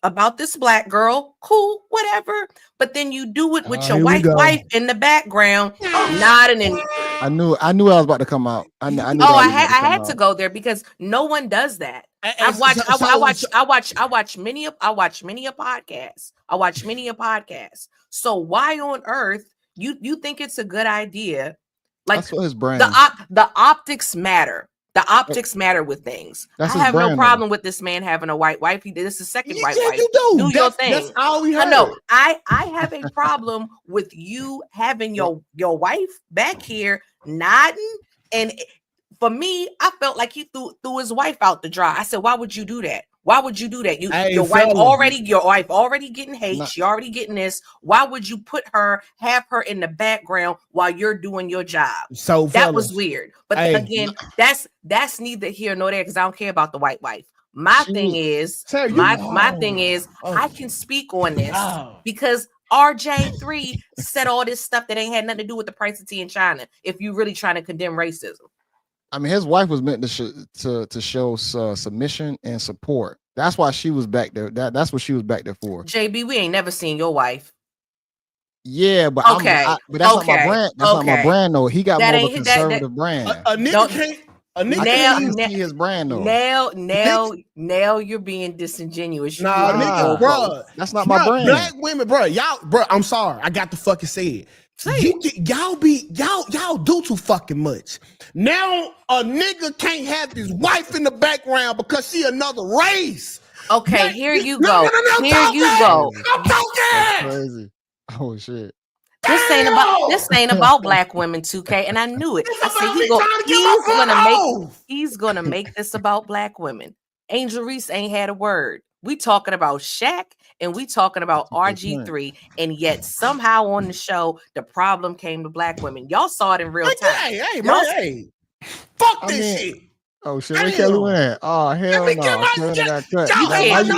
about this black girl, cool, whatever. But then you do it with your white wife in the background, nodding and I knew I was about to come out. I knew I had to go there because no one does that. I watch many a podcasts. I watch many a podcasts. So why on earth you think it's a good idea? Like that's what his brand. The optics matter. The optics matter with things. I have no problem with this man having a white wife. He did this is second white wife. You do your thing. That's all we heard. I know. I have a problem with you having your wife back here nodding. And for me, I felt like he threw his wife out to dry. I said, why would you do that? Why would you do that? Your wife already getting hate. She already getting this. Why would you have her in the background while you're doing your job? So that was weird. But again, that's neither here nor there because I don't care about the white wife. My thing is, I can speak on this because RGIII said all this stuff that ain't had nothing to do with the price of tea in China. If you really trying to condemn racism. I mean, his wife was meant to show submission and support. That's why she was back there. That's what she was back there for. JB, we ain't never seen your wife. Yeah, but but that's not my brand. That's not my brand, though. He got more of a conservative brand. A nigga can't see his brand, though. Now you're being disingenuous. Nigga, bro, that's not my brand. Black women, bro, I'm sorry, I got to fucking say it. Y'all do too fucking much. Now a nigga can't have his wife in the background because she another race. Okay, what? Here you go. I'm talking. Crazy. Oh shit. This ain't about black women, 2K, and I knew it. I said he's gonna make this about black women. Angel Reese ain't had a word. We talking about Shaq and we talking about RGIII, and yet somehow on the show the problem came to black women. Y'all saw it in real time. Fuck this shit. Oh shit, where Kelly went at? Oh hell no. You can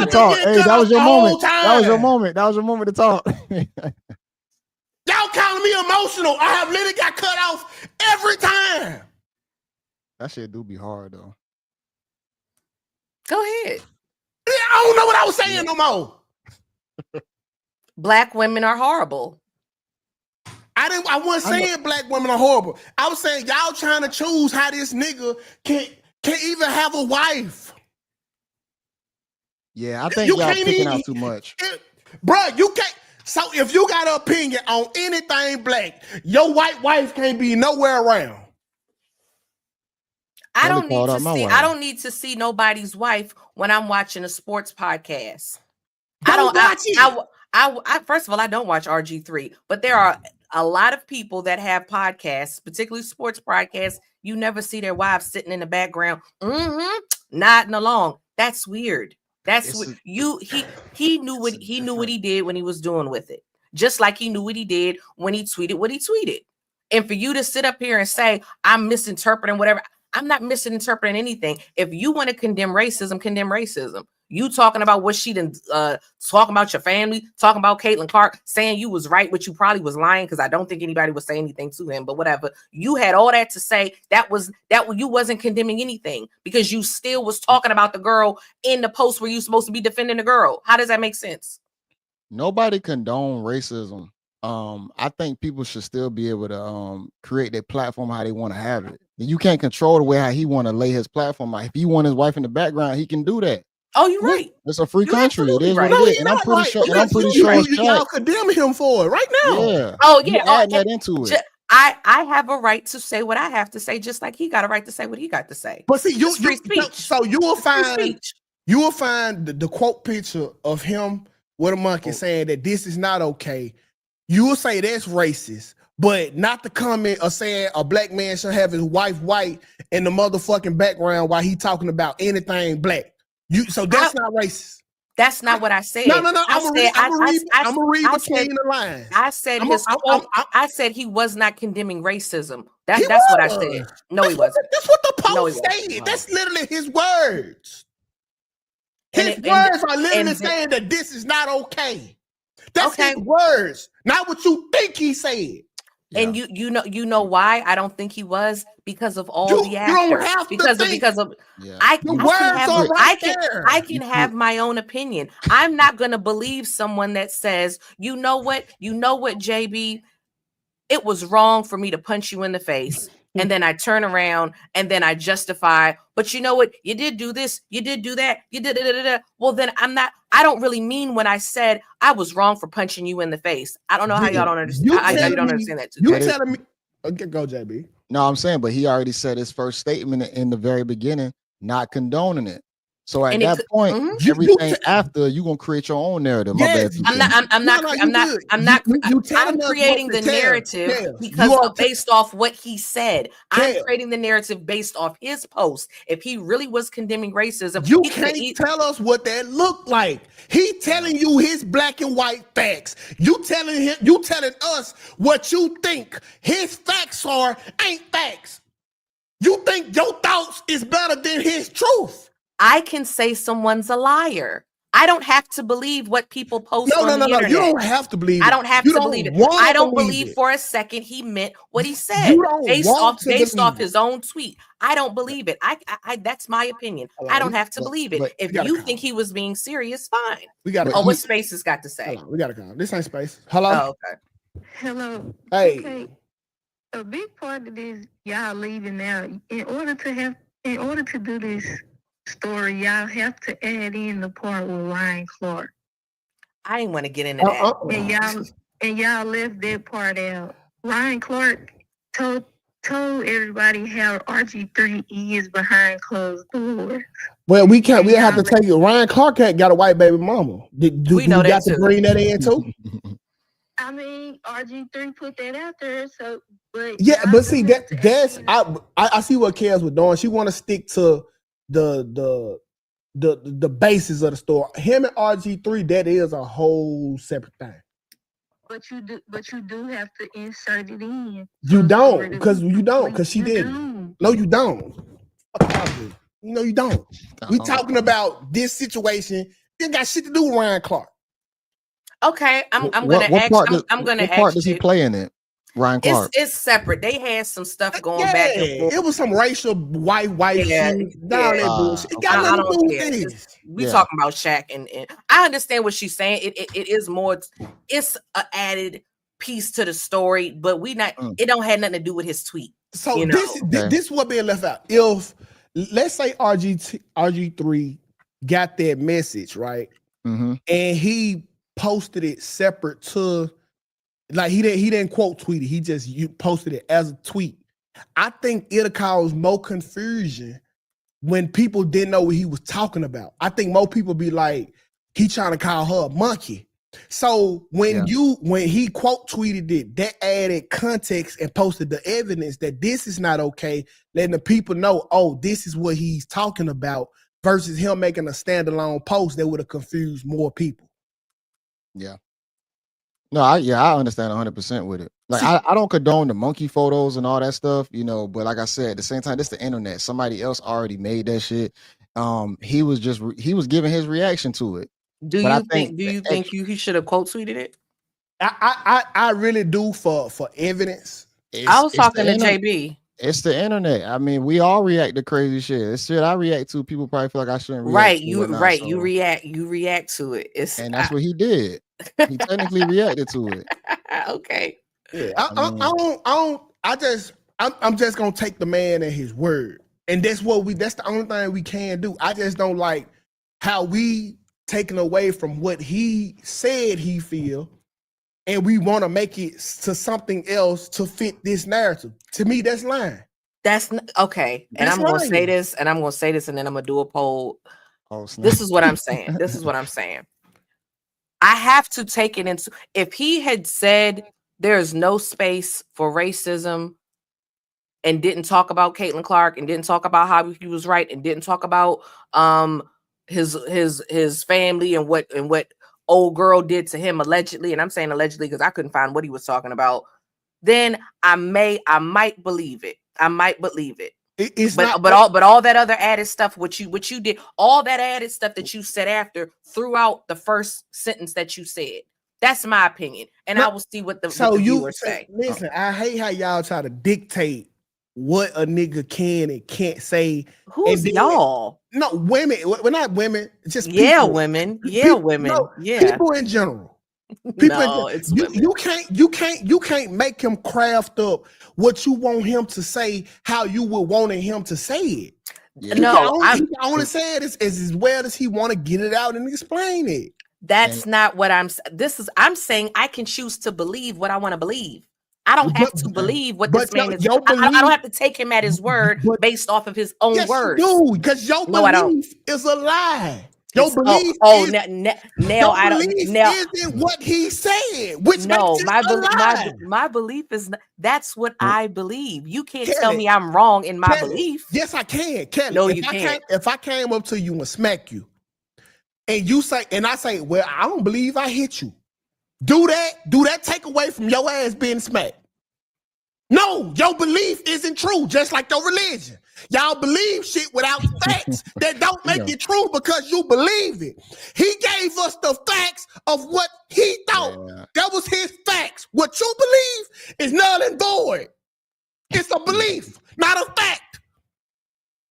talk. Hey, that was your moment. That was your moment to talk. Y'all calling me emotional. I have literally got cut off every time. That shit do be hard though. Go ahead. I don't know what I was saying no more. Black women are horrible. I wasn't saying black women are horrible. I was saying y'all trying to choose how this nigga can't even have a wife. Yeah, I think y'all picking out too much. Bro, you can't. So if you got an opinion on anything black, your white wife can't be nowhere around. I don't need to see nobody's wife when I'm watching a sports podcast. I first of all, I don't watch RGIII, but there are a lot of people that have podcasts, particularly sports podcasts. You never see their wives sitting in the background, nodding along. That's weird. That's what he knew what he did when he was doing with it. Just like he knew what he did when he tweeted what he tweeted. And for you to sit up here and say, I'm misinterpreting whatever. I'm not misinterpreting anything. If you want to condemn racism, condemn racism. You talking about what she done, talking about your family, talking about Caitlin Clark, saying you was right, but you probably was lying because I don't think anybody would say anything to him. But whatever, you had all that to say. That you wasn't condemning anything because you still was talking about the girl in the post where you supposed to be defending the girl. How does that make sense? Nobody condone racism. I think people should still be able to create their platform how they want to have it. You can't control the way how he want to lay his platform out. If he want his wife in the background, he can do that. Oh, you're right. It's a free country. It is right. what it is. And I'm pretty sure. And I'm pretty sure y'all condemn him for it right now. Yeah. Oh yeah. Add that into it. I have a right to say what I have to say, just like he got a right to say what he got to say. But see, free speech. So you will find the quote picture of him with a monkey saying that this is not okay. You will say that's racist, but not the comment of saying a black man should have his wife white in the motherfucking background while he talking about anything black. So that's not racist. That's not what I said. No. I'm gonna read between the lines. I said he was not condemning racism. That's what I said. No, he wasn't. That's what the post stated. That's literally his words. His words are literally saying that this is not okay. That's his words, not what you think he said. And you know why I don't think he was, because of all the actors. You don't have to I can have my own opinion. I'm not gonna believe someone that says, you know what, JB, it was wrong for me to punch you in the face. And then I turn around and then I justify, but you know what? You did do this, you did do that, you did it. Well, then I don't really mean when I said I was wrong for punching you in the face. I don't know how y'all don't understand. You don't understand that too. You telling me? Okay, go, JB. No, I'm saying, but he already said his first statement in the very beginning, not condoning it. So at that point, everything after you gonna create your own narrative. Yes, I'm creating the narrative because based off what he said. I'm creating the narrative based off his post. If he really was condemning racism, you can't tell us what that looked like. He telling you his black and white facts. You telling us what you think his facts are ain't facts. You think your thoughts is better than his truth. I can say someone's a liar. I don't have to believe what people post on the internet. You don't have to believe it. I don't have to believe it. I don't believe for a second he meant what he said based off his own tweet. I don't believe it. I that's my opinion. I don't have to believe it. If you think he was being serious, fine. What Space has got to say. We gotta come. This ain't Space. Hello. Oh, okay. Hello. Hey. Okay. A big part of this, y'all leaving out. In order to do this story, y'all have to add in the part with Ryan Clark. I ain't want to get into that. And y'all left that part out. Ryan Clark told everybody how RGIII is behind closed doors. Well, we have to take it. Ryan Clark got a white baby mama. Do we got to bring that in too? I mean, RG3 put that out there, so but see that's I see what Kels was doing. She want to stick to the basis of the story. Him and RG3, that is a whole separate thing. But you do have to insert it in. You don't, because she didn't. No, you don't. No, you don't. We talking about this situation. It got shit to do with Ryan Clark. Okay, I'm gonna ask. What part does he play in it? Ryan Clark. It's separate. They had some stuff going back and forth. It was some racial white shit down there bullshit. It got nothing to do with this. We talking about Shaq and I understand what she's saying. It is more. It's an added piece to the story, but it don't have nothing to do with his tweet. So this is what being left out. If let's say RG3 got that message right, and he posted it separate to. Like he didn't quote tweet it. He just posted it as a tweet. I think it'll cause more confusion when people didn't know what he was talking about. I think more people be like, he trying to call her a monkey. So when he quote tweeted it, that added context and posted the evidence that this is not okay, letting the people know, oh, this is what he's talking about, versus him making a standalone post that would have confused more people. Yeah. No, I understand 100% with it. Like, I don't condone the monkey photos and all that stuff, but like I said, at the same time, this is the internet. Somebody else already made that shit, he was giving his reaction to it. Do you think he should have quote tweeted it? I really do for evidence. I was talking to JB. It's the internet. I mean, we all react to crazy shit. It's shit I react to. People probably feel like I shouldn't react. You react to it. And that's what he did. He technically reacted to it. Okay. Yeah. I'm just gonna take the man at his word. And that's the only thing we can do. I just don't like how we taken away from what he said he feel, and we want to make it to something else to fit this narrative. To me, that's lying. That's okay. And I'm gonna say this, and then I'm gonna do a poll. This is what I'm saying. I have to take it into, if he had said there's no space for racism and didn't talk about Caitlin Clark and didn't talk about how he was right and didn't talk about his family and what old girl did to him allegedly, and I'm saying allegedly because I couldn't find what he was talking about, then I might believe it. But all that other added stuff, what you did, all that added stuff that you said after throughout the first sentence that you said, that's my opinion, and I will see what the viewers say. Listen, I hate how y'all try to dictate what a nigga can and can't say. Who's y'all? No, women. We're not women. Just women. People in general. You can't make him craft up what you want him to say, how you would want him to say it. Yeah. He can only say it as well as he want to get it out and explain it. That's not what I'm saying I can choose to believe what I want to believe. I don't have to believe what this man is. I don't have to take him at his word based off of his own words. No, because your belief is a lie. Your belief isn't what he said, which makes it my belief is that's what I believe. You can't tell me I'm wrong in my belief. Yes, I can. Kelly, no, you can't. If I came up to you and smack you, and you say, and I say, well, I don't believe I hit you. Do that take away from your ass being smacked? No, your belief isn't true, just like your religion. Y'all believe shit without facts that don't make it true because you believe it. He gave us the facts of what he thought. Yeah. That was his facts. What you believe is null and void. It's a belief, not a fact.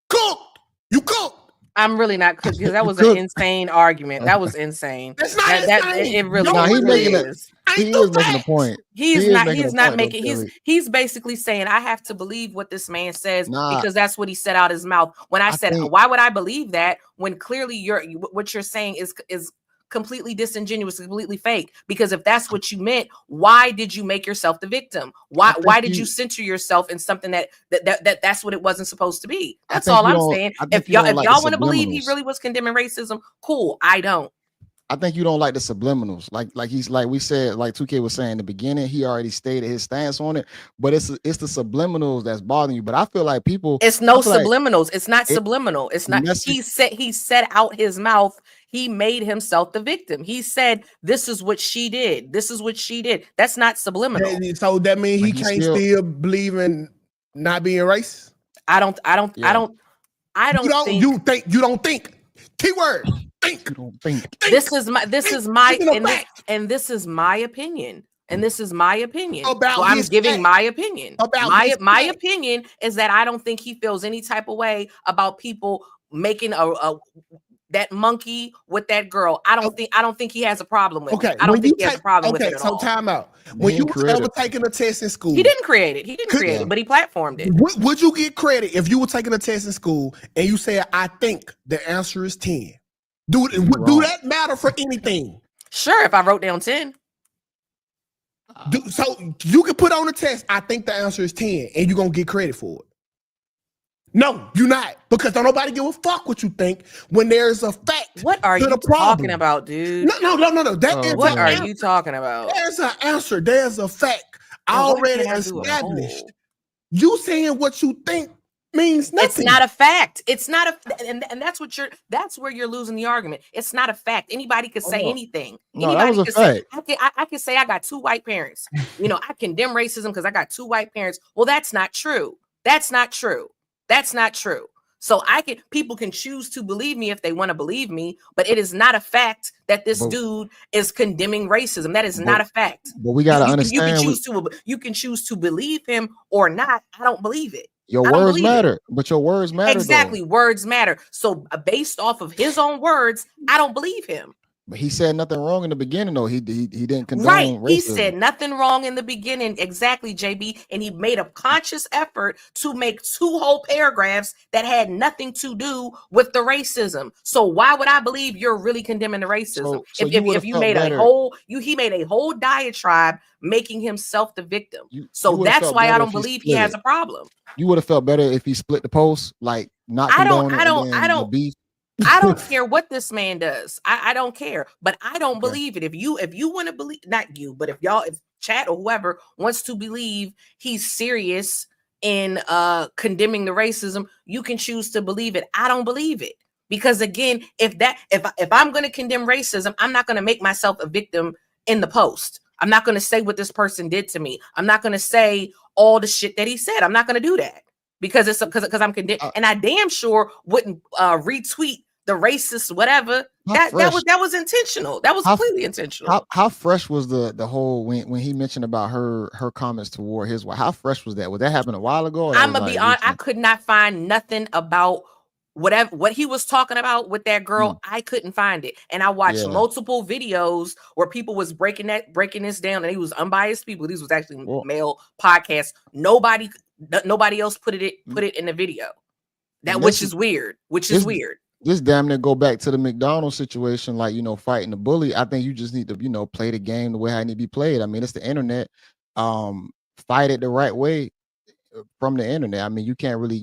Cooked. You cooked. I'm really not cooked because that was an insane argument. That was insane. It's not insane. It really is. He is making a point. He's not making. He's basically saying I have to believe what this man says because that's what he said out his mouth. When I said, why would I believe that when clearly what you're saying is completely disingenuous, completely fake? Because if that's what you meant, why did you make yourself the victim? Why did you center yourself in something that's what it wasn't supposed to be? That's all I'm saying. If y'all want to believe he really was condemning racism, cool. I don't. I think you don't like the subliminals, like we said, like 2K was saying in the beginning. He already stated his stance on it, but it's the subliminals that's bothering you. But I feel like people, it's no subliminals. It's not subliminal. It's not. He said out his mouth. He made himself the victim. He said, "This is what she did. This is what she did." That's not subliminal. So that means he can't still believe in not being racist. I don't think. You don't think. Keyword. Think. This is my opinion. And this is my opinion. So I'm giving my opinion. My opinion is that I don't think he feels any type of way about people making that monkey with that girl. I don't think he has a problem with it. I don't think he has a problem with it at all. So time out. When you were ever taking a test in school, he didn't create it. But he platformed it. Would you get credit if you were taking a test in school and you said, "I think the answer is 10"? Do that matter for anything? Sure, if I wrote down 10. So you can put on a test, "I think the answer is 10," and you're going to get credit for it. No, you're not. Because don't nobody give a fuck what you think when there's a fact. What are you talking about, dude? No. What are you talking about? There's an answer. There's a fact already established. You saying what you think means nothing. It's not a fact. It's not and that's where you're losing the argument. It's not a fact. Anybody could say anything. Anybody could say, I could say I got 2 white parents. I condemn racism because I got 2 white parents. Well, that's not true. That's not true. So people can choose to believe me if they want to believe me, but it is not a fact that this dude is condemning racism. That is not a fact. But we gotta understand. You can choose to believe him or not. I don't believe it. Your words matter, but your words matter. Exactly, words matter. So based off of his own words, I don't believe him. But he said nothing wrong in the beginning, though. He didn't condone racism. He said nothing wrong in the beginning. Exactly, JB. And he made a conscious effort to make 2 whole paragraphs that had nothing to do with the racism. So why would I believe you're really condemning the racism? So if you made he made a whole diatribe making himself the victim. So that's why I don't believe he has a problem. You would have felt better if he split the post, like not condone the beef. I don't care what this man does. I don't care, but I don't believe it. If you want to believe, not you, but if chat or whoever wants to believe he's serious in condemning the racism, you can choose to believe it. I don't believe it, because again, if I'm going to condemn racism, I'm not going to make myself a victim in the post. I'm not going to say what this person did to me. I'm not going to say all the shit that he said. I'm not going to do that because I'm condemned, and I damn sure wouldn't retweet the racist whatever. That was intentional. That was completely intentional. How fresh was the whole when he mentioned about her comments toward his wife? How fresh was that? Would that happen a while ago? I'm gonna be honest. I could not find nothing about what he was talking about with that girl. I couldn't find it, and I watched multiple videos where people was breaking this down, and he was unbiased people. These was actually male podcasts. Nobody else put it in the video. Which is weird. This damn near go back to the McDonald's situation, like, fighting the bully. I think you just need to, play the game the way it need to be played. I mean, it's the internet. Fight it the right way from the internet. I mean, you can't really,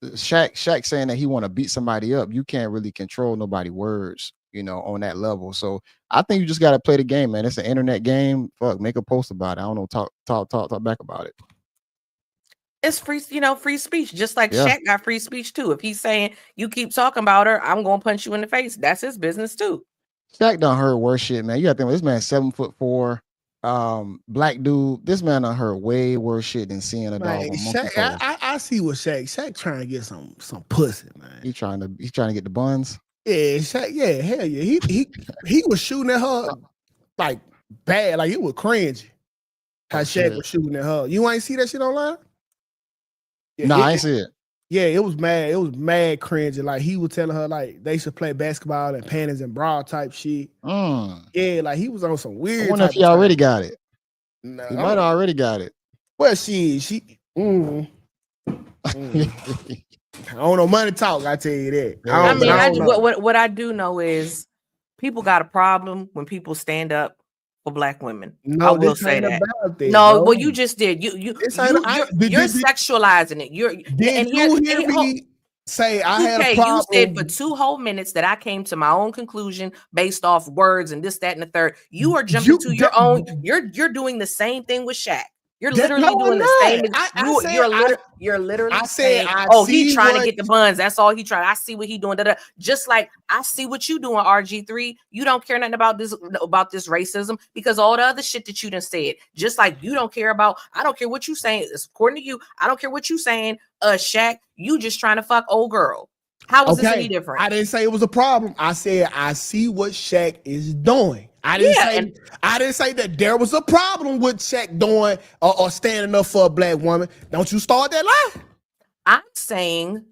Shaq saying that he want to beat somebody up. You can't really control nobody's words, on that level. So I think you just got to play the game, man. It's an internet game. Fuck, make a post about it. I don't know. Talk back about it. It's free, free speech, just like Shaq got free speech too. If he's saying you keep talking about her, I'm gonna punch you in the face. That's his business too. Shaq done heard worse shit, man. You gotta think this man 7'4", black dude. This man done heard way worse shit than seeing a dog. I see what Shaq trying to get some pussy, man. He's trying to get the buns. Yeah, Shaq, yeah, hell yeah. He was shooting at her like bad, like it was cringy. How Shaq was shooting at her. You ain't see that shit online? Yeah, I ain't see it. Yeah, it was mad. It was mad cringy. Like he was telling her like they should play basketball in panties and bra type shit. Yeah, like he was on some weird. I wonder if he already got it. No, he might have already got it. Well, she. I don't know. Money talk. I tell you that. What I do know is people got a problem when people stand up for black women. No, I will say that. Well, you just did. You're sexualizing it. You hear me say I had a problem? You said for 2 whole minutes that I came to my own conclusion based off words and this, that, and the third. You are jumping to your own. You're doing the same thing with Shaq. You're literally doing the same. You're literally saying, he's trying to get the buns. That's all he tried. I see what he doing. Just like I see what you doing, RG3. You don't care nothing about this racism because all the other shit that you done said. Just like you don't care about. I don't care what you saying. It's according to you. I don't care what you saying. Shaq, you just trying to fuck old girl. How is this any different? I didn't say it was a problem. I said I see what Shaq is doing. I didn't say that there was a problem with Shaq doing or standing up for a black woman. Don't you start that lie. I'm saying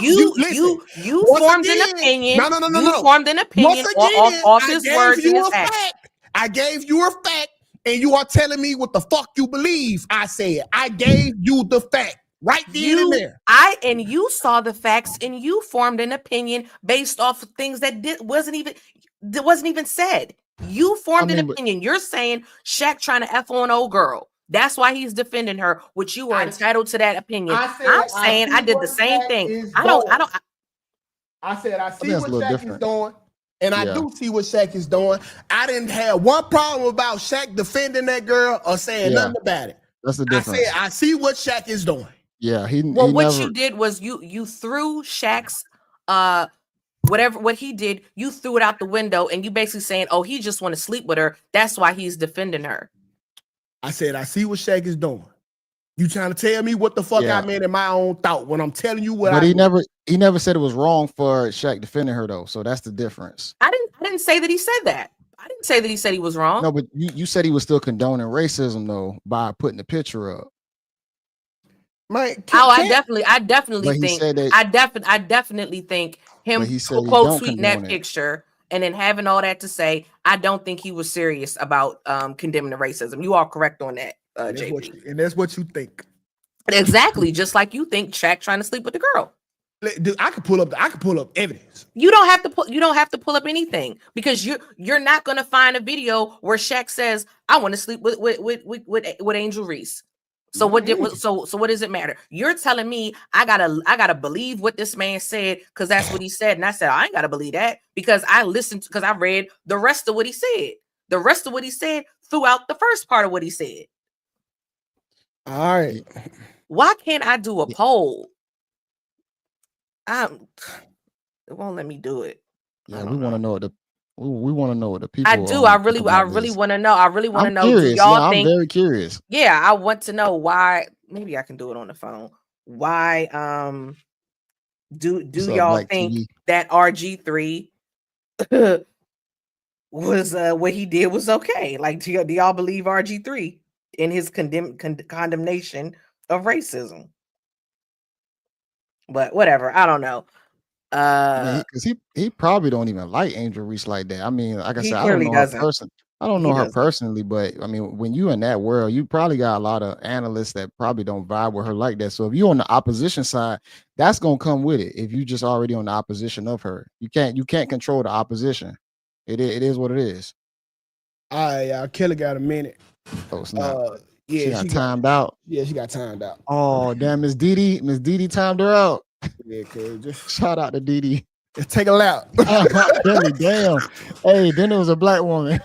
you formed an opinion. No. You formed an opinion off his words and his actions. I gave you a fact, and you are telling me what the fuck you believe. I said I gave you the fact. Right then and there. You saw the facts and you formed an opinion based off of things that wasn't even said. You formed an opinion. You're saying Shaq trying to F on old girl. That's why he's defending her, which you are entitled to that opinion. I'm saying I did the same thing. I said I see what Shaq is doing. And I do see what Shaq is doing. I didn't have one problem about Shaq defending that girl or saying nothing about it. That's the difference. I said I see what Shaq is doing. Yeah, you did was you threw Shaq's what he did, you threw it out the window, and you basically saying, "Oh, he just want to sleep with her. That's why he's defending her." I said I see what Shaq is doing. You trying to tell me what the fuck I meant in my own thought when I'm telling you what but I he mean. never said it was wrong for Shaq defending her though. So that's the difference. I didn't say that he said that. I didn't say that he said he was wrong. No, but you said he was still condoning racism though by putting the picture up. I definitely But he think said that, I definitely think him but he said he quote don't tweeting that condone it. picture and then having all that to say, I don't think he was serious about condemning the racism. You are correct on that, JP. And that's what you think. Exactly, just like you think Shaq trying to sleep with the girl. Dude, I could pull up evidence. You don't have to pull up anything because you're not gonna find a video where Shaq says, I want to sleep with Angel Reese. So what does it matter? You're telling me I gotta believe what this man said because that's what he said, and I said I ain't gotta believe that because I read the rest of what he said. The rest of what he said throughout the first part of what he said. All right. Why can't I do a poll? It won't let me do it. Yeah, we want to know what the people. I do. I really want to know. I really want to know. Curious. Do y'all think? I'm very curious. Yeah, I want to know why. Maybe I can do it on the phone. Why? Do y'all think that RG3 was what he did was okay? Like, do y'all believe RG3 in his condemnation of racism? But whatever, I don't know. Because he probably don't even like Angel Reese like that. I mean, like I said, I don't know her I don't know her personally, but I mean, when you in that world, you probably got a lot of analysts that probably don't vibe with her like that. So if you're on the opposition side, that's gonna come with it. If you just already on the opposition of her, you can't control the opposition. It is what it is. All right, y'all. Kelly got a minute. Oh, snap. Yeah, she got timed out. Yeah, she got timed out. Oh, damn, Miss Didi timed her out. Yeah, cause just shout out to Didi. Just take a lap. Kelly, damn. Hey, then it was a black woman.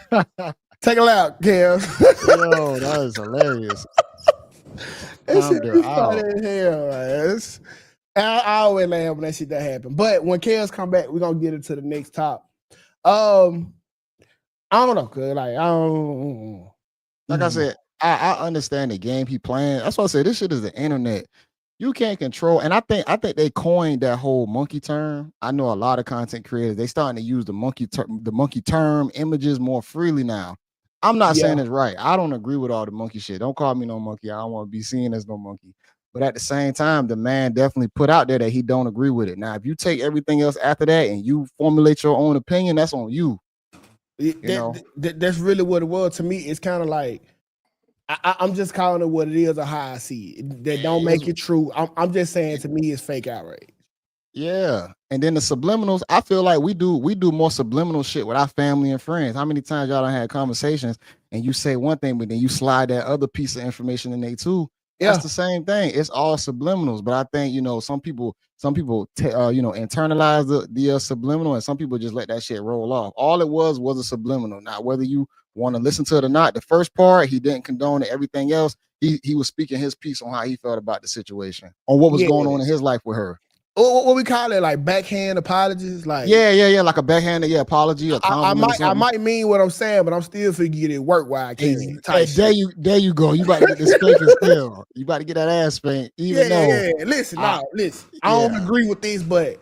Take a lap, Kev. Yo, that is hilarious. Timed her out. Hell, I always laugh when that shit that happened. But when Kels come back, we're gonna get into the next top. I don't know, cause like I don't. Like I said, I understand the game he playing. That's why I say this shit is the internet. You can't control, and I think they coined that whole monkey term. I know a lot of content creators, they starting to use the monkey term images more freely now. I'm not saying it's right. I don't agree with all the monkey shit. Don't call me no monkey. I don't want to be seen as no monkey. But at the same time, the man definitely put out there that he don't agree with it. Now, if you take everything else after that and you formulate your own opinion, that's on you. That's really what it was to me. It's kind of like I'm just calling it what it is or how I see it. That don't make it true. I'm just saying to me it's fake outrage. Yeah. And then the subliminals, I feel like we do more subliminal shit with our family and friends. How many times y'all done had conversations and you say one thing, but then you slide that other piece of information in there too? Yeah. That's the same thing. It's all subliminals. But I think, some people internalize the subliminal, and some people just let that shit roll off. All it was a subliminal. Now, whether you want to listen to it or not, the first part, he didn't condone it. Everything else, he was speaking his piece on how he felt about the situation, on what was going on in his life with her. What we call it, like backhand apologies, like like a backhanded apology. I might mean what I'm saying, but I'm still figuring it work while I can. Hey, there you go. You about to get this spanking still. You about to get that ass spanked. Listen. I don't agree with this, but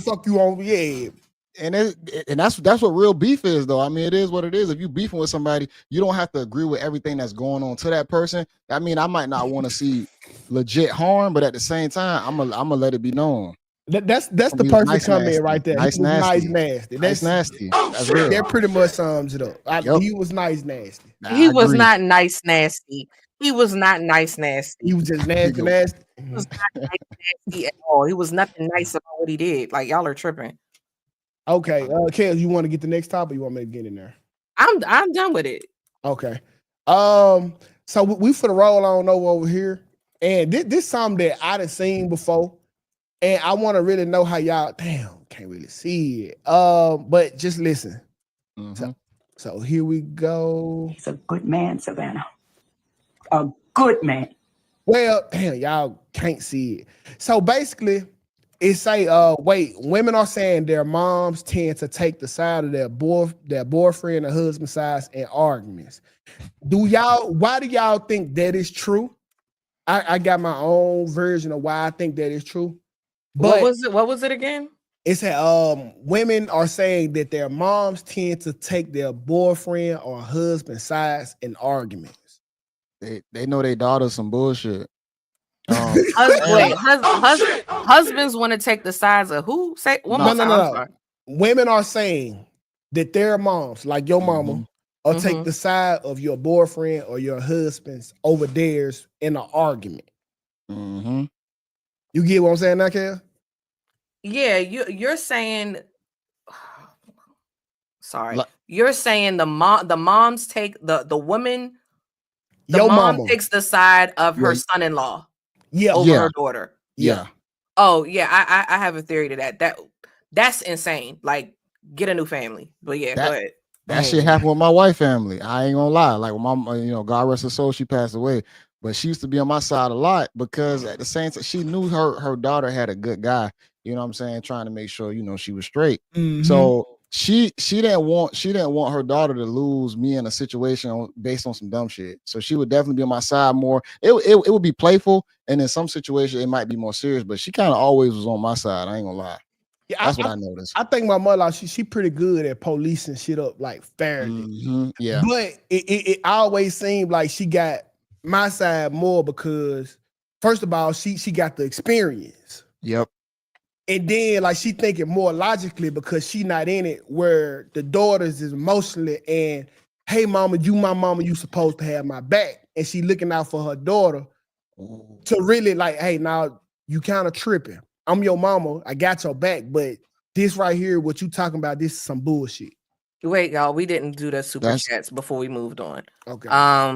fuck you on. Yeah. And that's what real beef is, though. I mean, it is what it is. If you beefing with somebody, you don't have to agree with everything that's going on to that person. I mean, I might not want to see legit harm, but at the same time, I'm gonna let it be known. That's the perfect comment right there. Nice nasty. That's nasty. That's real. That pretty much sums it up. He was nice nasty. He was not nice nasty. He was not nice nasty. He was just nasty. He was not nice nasty at all. He was nothing nice about what he did. Like, y'all are tripping. Okay, Kels, you want to get the next topic? You want me to get in there? I'm done with it. Okay. So we for the roll on over here, and this something that I done seen before, and I want to really know how y'all. Damn, can't really see it. But just listen. Mm-hmm. So here we go. He's a good man, Savannah. A good man. Well, damn, y'all can't see it. So basically, it say, women are saying their moms tend to take the side of their boyfriend or husband sides in arguments. Why do y'all think that is true? I got my own version of why I think that is true. But what was it again? It said women are saying that their moms tend to take their boyfriend or husband sides in arguments. They know their daughter's some bullshit. Husbands want to take the sides of who? Say one more time. I'm sorry. Women are saying that their moms, like your mama, or take the side of your boyfriend or your husband's over theirs in an argument. You get what I'm saying now, Kel? Yeah, you're saying. Sorry, you're saying the moms take the woman. Your mom mama takes the side of her son-in-law over her daughter. Yeah. Oh yeah, I have a theory to that. That's insane. Like, get a new family. But yeah, go ahead. That shit happened with my wife family. I ain't gonna lie. Like, when my, God rest her soul, she passed away. But she used to be on my side a lot because at the same time, she knew her daughter had a good guy. You know what I'm saying? Trying to make sure, she was straight. So she didn't want her daughter to lose me in a situation based on some dumb shit. So she would definitely be on my side more. It would be playful, and in some situations it might be more serious. But she kind of always was on my side. I ain't gonna lie. Yeah, that's what I noticed. I think my mother, she pretty good at policing shit up like fairly. Yeah, but it always seemed like she got my side more because, first of all, she got the experience. Yep. And then, like, she thinking more logically because she not in it, where the daughters is emotionally and, hey, mama, you my mama, you supposed to have my back. And she looking out for her daughter to really like, hey, now you kind of tripping. I'm your mama. I got your back. But this right here, what you talking about, this is some bullshit. Wait, y'all, we didn't do the super chats before we moved on. Okay.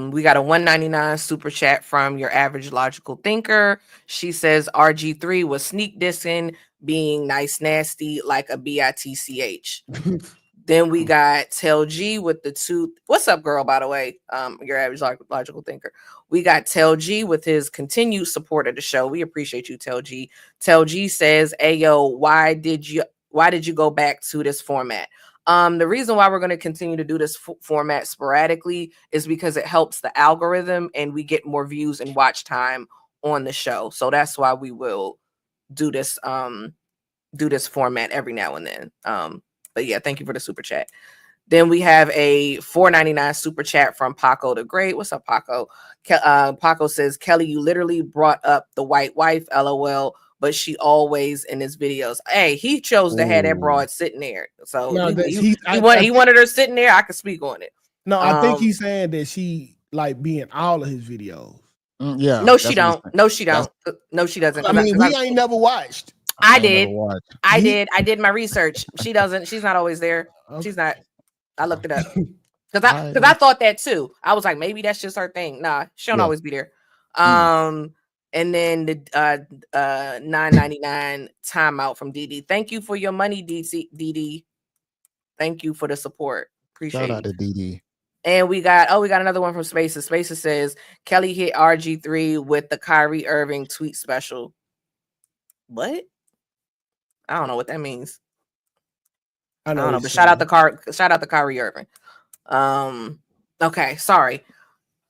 We got a $1.99 super chat from your average logical thinker. She says RG3 was sneak dissing, being nice nasty like a bitch. Then we got Tell G with the two. What's up, girl? By the way, your average logical thinker. We got Tell G with his continued support of the show. We appreciate you, Tell G. Tell G says, "Hey yo, why did you go back to this format?" The reason why we're going to continue to do this format sporadically is because it helps the algorithm and we get more views and watch time on the show. So that's why we will do this format every now and then. But yeah, thank you for the super chat. Then we have a $4.99 super chat from Paco the Great. What's up, Paco? Paco says, Kelly, you literally brought up the white wife, LOL, but she always in his videos. Hey, he chose to have that broad sitting there. So he wanted her sitting there. I could speak on it. No, I think he's saying that she like be in all of his videos. Yeah. No, she don't. No, she don't. No, she doesn't. I mean, we ain't never watched. I did my research. She doesn't. She's not always there. Okay. She's not. I looked it up because I thought that too. I was like, maybe that's just her thing. Nah, she don't always be there. And then the $9.99 timeout from DD. Thank you for your money, DD. Thank you for the support. Appreciate it. Shout out to DD. And we got another one from Spaces. Spaces says Kelly hit RG3 with the Kyrie Irving tweet special. What? I don't know what that means. I don't know, but shout out to Kyrie Irving. Okay, sorry.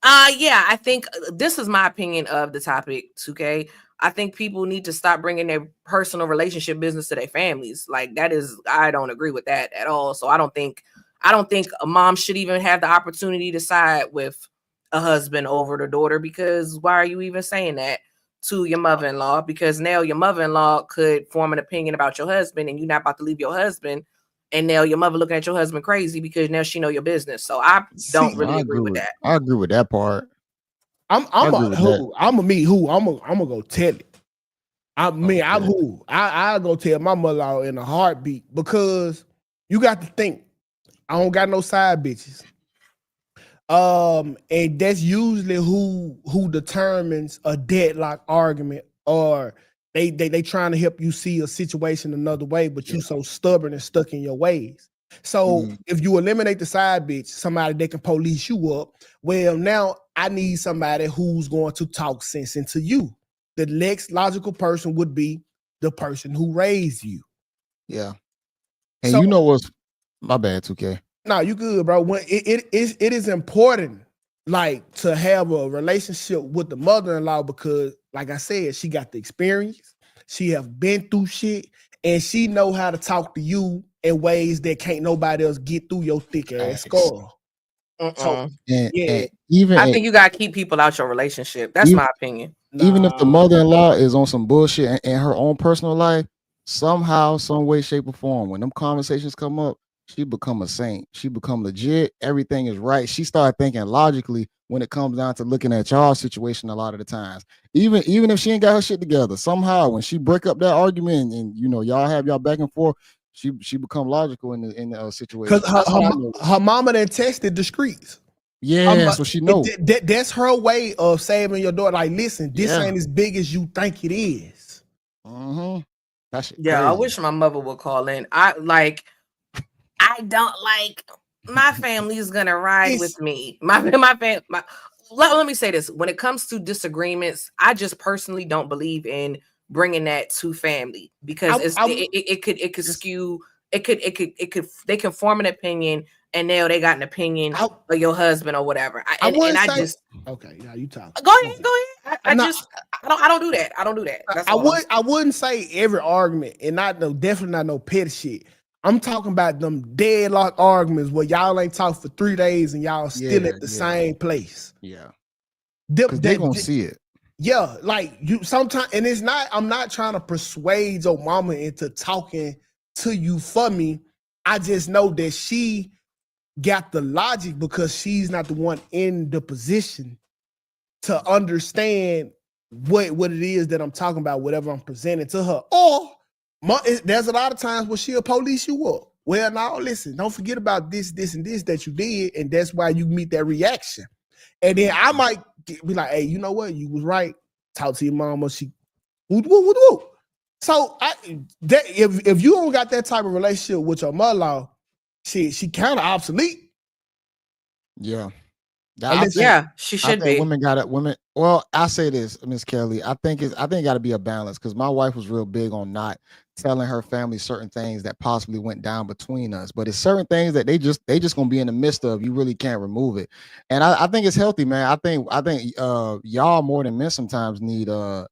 Yeah, I think this is my opinion of the topic, 2K. I think people need to stop bringing their personal relationship business to their families. Like, I don't agree with that at all. So I don't think a mom should even have the opportunity to side with a husband over the daughter, because why are you even saying that to your mother-in-law? Because now your mother-in-law could form an opinion about your husband and you're not about to leave your husband. And now your mother looking at your husband crazy because now she know your business. So I don't really agree with that. I agree with that part. I'm gonna go tell it. I'll go tell my mother in a heartbeat, because you got to think, I don't got no side bitches. And that's usually who determines a deadlock argument, or they trying to help you see a situation another way, but you so stubborn and stuck in your ways. So if you eliminate the side bitch, somebody that can police you up, well, now I need somebody who's going to talk sense into you. The next logical person would be the person who raised you. Yeah. And so, you know what's my bad, 2K. No, you good, bro. When it is important like to have a relationship with the mother-in-law because, like I said, she got the experience. She have been through shit, and she know how to talk to you in ways that can't nobody else get through your thick ass skull. So yeah, I think you gotta keep people out your relationship. That's my opinion. Even if the mother-in-law is on some bullshit in her own personal life, somehow, some way, shape, or form, when them conversations come up, she become a saint. She become legit. Everything is right. She started thinking logically when it comes down to looking at y'all's situation a lot of the times. Even if she ain't got her shit together, somehow when she break up that argument and you know y'all have y'all back and forth, she become logical in the situation. Because her mama then tested the streets. Yeah, so she know. That's her way of saving your daughter. Like, listen, this Yeah. ain't as big as you think it is. That shit Yeah, I crazy. wish my mother would call in. I don't like my family is gonna ride with me. My family. Let me say this: when it comes to disagreements, I just personally don't believe in bringing that to family because it could skew. They can form an opinion and now they got an opinion of your husband or whatever. Okay, yeah, you talk. Go ahead. I don't do that. I don't do that. That's I wouldn't say every argument, and definitely not no petty shit. I'm talking about them deadlock arguments where y'all ain't talked for 3 days and y'all still at the same place. Yeah, because they gonna see it. Yeah, like you sometimes, and it's not. I'm not trying to persuade your mama into talking to you for me. I just know that she got the logic because she's not the one in the position to understand what it is that I'm talking about, whatever I'm presenting to her. Or there's a lot of times where she'll police you up. Well, now listen, don't forget about this, and this that you did, and that's why you meet that reaction. And then I might be like, hey, you know what? You was right. Talk to your mama. She woo, woo, woo, woo. So if you don't got that type of relationship with your mother-in-law, she kind of obsolete. Yeah. She should be. Women got it. Women. Well, I say this, Miss Kelly. I think it got to be a balance because my wife was real big on not telling her family certain things that possibly went down between us. But it's certain things that they just gonna be in the midst of. You really can't remove it. And I think it's healthy, man. I think y'all more than men sometimes need a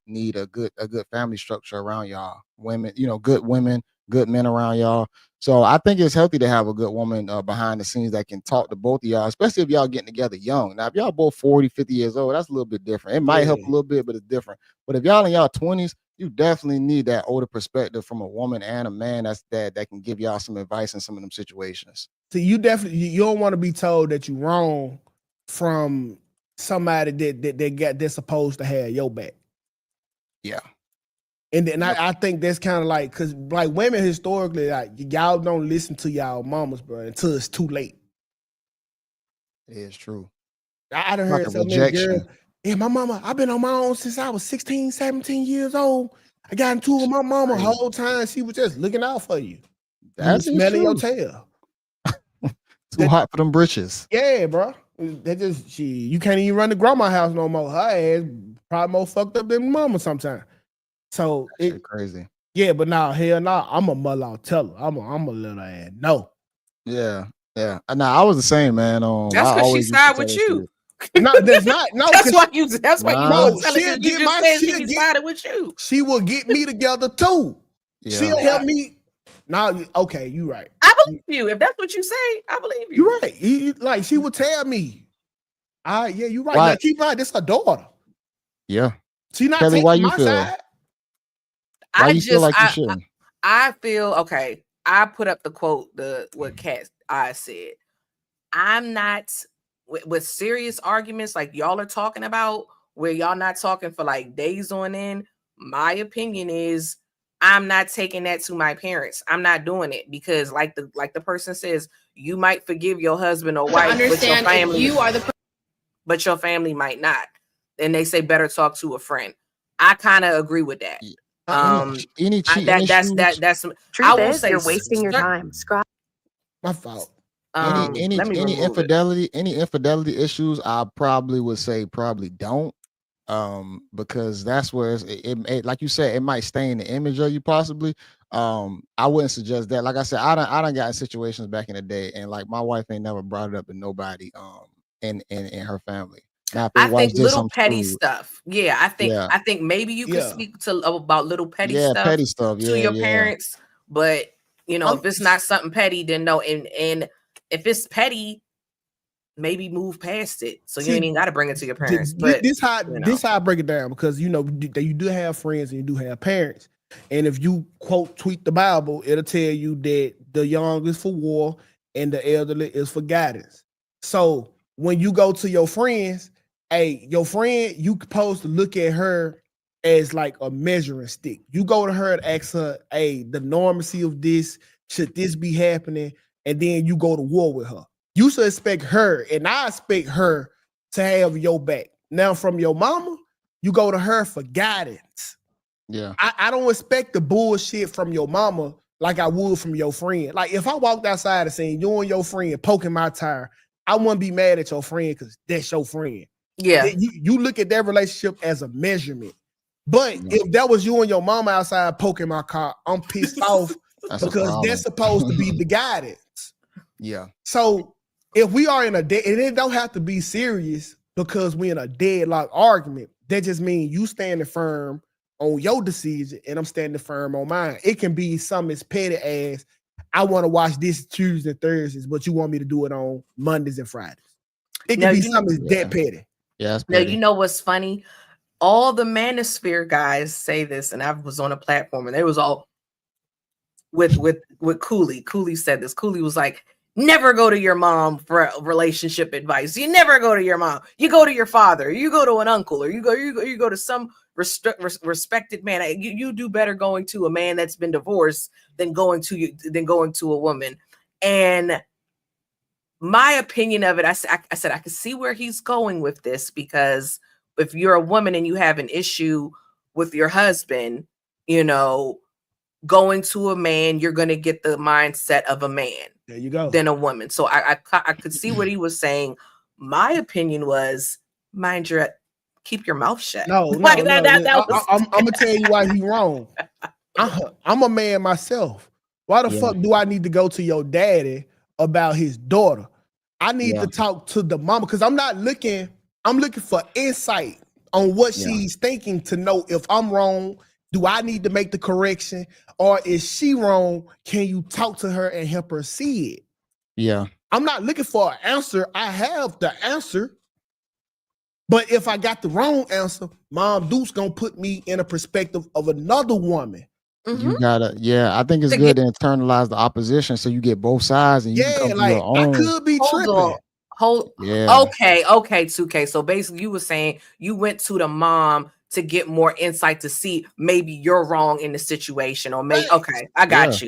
good family structure around y'all. Women, good women, good men around y'all. So I think it's healthy to have a good woman behind the scenes that can talk to both of y'all, especially if y'all getting together young. Now, if y'all both 40, 50 years old, that's a little bit different. It might help a little bit, but it's different. But if y'all in y'all 20s, you definitely need that older perspective from a woman and a man that can give y'all some advice in some of them situations. So you don't want to be told that you're wrong from somebody that's supposed to have your back. Yeah. And then I think that's kind of like, because like women historically, like y'all don't listen to y'all mamas, bro, until it's too late. It is true. I done heard so many girls. Yeah, my mama, I've been on my own since I was 16, 17 years old. I got into it with my mama the whole time. She was just looking out for you. That's smelling your tail. Too hot for them britches. Yeah, bro. You can't even run to grandma's house no more. Her ass probably more fucked up than mama sometimes. So it's crazy. Yeah, but now hell no, I'm a mother teller. I'm a little ass. No. Yeah. I was the same, man. That's because she side with you. No, there's not. No, that's why you telling she'll get my shit. Sided with you. She will get me together too. Yeah. She'll help me. Now, okay, you right. I believe you. If that's what you say, I believe you. You're right. Like she would tell me. Yeah, you right. Now, keep right. This her daughter. Yeah. She not Kelly, taking my side. Why you feel like you should? I feel okay. I put up the quote, what Kat I said. I'm not with serious arguments like y'all are talking about, where y'all not talking for like days on end. My opinion is I'm not taking that to my parents. I'm not doing it because like the person says, you might forgive your husband or wife, but your family, but your family might not. And they say better talk to a friend. I kind of agree with that. Any cheating that's I will say you're wasting your time. My fault. Any infidelity issues, I probably would say probably don't. Because that's where it like you said, it might stain the image of you possibly. I wouldn't suggest that. Like I said, I done got in situations back in the day, and like my wife ain't never brought it up to nobody. in her family. Now, if I his wife think did little something petty screwed, stuff. Yeah, I yeah, think maybe you could Yeah. speak to about little petty yeah, stuff petty stuff, to yeah, your yeah, parents, but you know, I'm if it's not something petty, then no. And if it's petty, maybe move past it. So you ain't even got to bring it to your parents. But this how you know. this how I break it down, because you know you do have friends and you do have parents, and if you quote tweet the Bible, it'll tell you that the young is for war and the elderly is for guidance. So when you go to your friends, hey, your friend, you supposed to look at her as like a measuring stick. You go to her and ask her, hey, the normacy of this, should this be happening? And then you go to war with her. You should expect her, and I expect her to have your back. Now, from your mama, you go to her for guidance. yeah, I don't expect the bullshit from your mama like I would from your friend. Like if I walked outside and seen you and your friend poking my tire, I wouldn't be mad at your friend because that's your friend. Yeah. You look at that relationship as a measurement. But if that was you and your mama outside poking my car, I'm pissed off because that's supposed to be the guidance. Yeah. So if we are in a and it don't have to be serious because we're in a deadlock argument. That just means you standing firm on your decision and I'm standing firm on mine. It can be something as petty as I want to watch this Tuesdays and Thursdays, but you want me to do it on Mondays and Fridays. It can be something that petty. Yeah, that's now petty. you know what's funny? All the manosphere guys say this, and I was on a platform and they was all with Cooley. Cooley said this. Cooley was like, never go to your mom for relationship advice. You never go to your mom. You go to your father. You go to an uncle, or you go to some respected man. You do better going to a man that's been divorced than going to a woman. And my opinion of it, I said I could see where he's going with this, because if you're a woman and you have an issue with your husband, you know, going to a man, you're going to get the mindset of a man. There you go. Than a woman. So I could see what he was saying. My opinion was, keep your mouth shut. No, like no, I'm gonna tell you why he wrong. I'm a man myself. Why the fuck do I need to go to your daddy about his daughter? I need to talk to the mama, because I'm looking for insight on what she's thinking to know if I'm wrong. Do I need to make the correction, or is she wrong? Can you talk to her and help her see it? Yeah. I'm not looking for an answer. I have the answer. But if I got the wrong answer, Mom Deuce gonna put me in a perspective of another woman. You gotta, I think it's good to internalize the opposition so you get both sides and you can come to your own. I could be tripping. Okay, 2K. So basically you were saying you went to the mom to get more insight to see maybe you're wrong in the situation, or maybe I got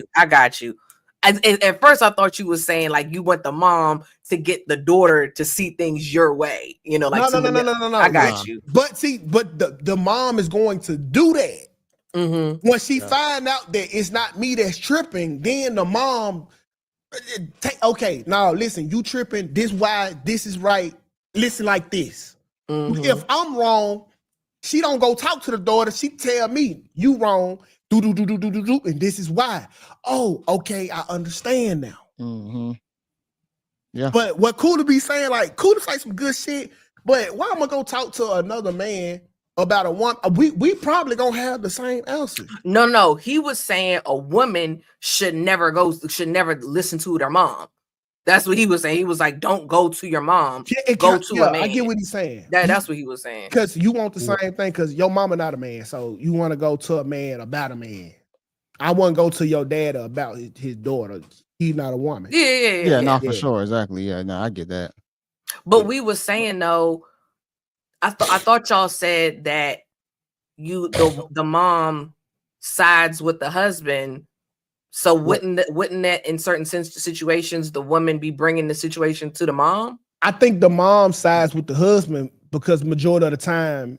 you. At first I thought you were saying like you want the mom to get the daughter to see things your way, you know, like no. I got you. But the mom is going to do that. When she find out that it's not me that's tripping, then the mom now listen, you tripping, this why this is right, listen like this. If I'm wrong, she don't go talk to the daughter. She tell me you wrong. Do, and this is why. Oh, okay, I understand now. Yeah. But what Cool be saying, like Cool say some good shit. But why am I gonna talk to another man about a woman? We probably gonna have the same answer. No. He was saying a woman should never listen to their mom. That's what he was saying. He was like, don't go to your mom. Go to a man. I get what he's saying. That's what he was saying. Because you want the same thing, because your mama not a man. So you want to go to a man about a man. I wouldn't go to your dad about his daughter. He's not a woman. Yeah, for sure. Exactly. Yeah, no, I get that. But we were saying though, I thought y'all said that the mom sides with the husband. So wouldn't that in certain situations the woman be bringing the situation to the mom? I think the mom sides with the husband because majority of the time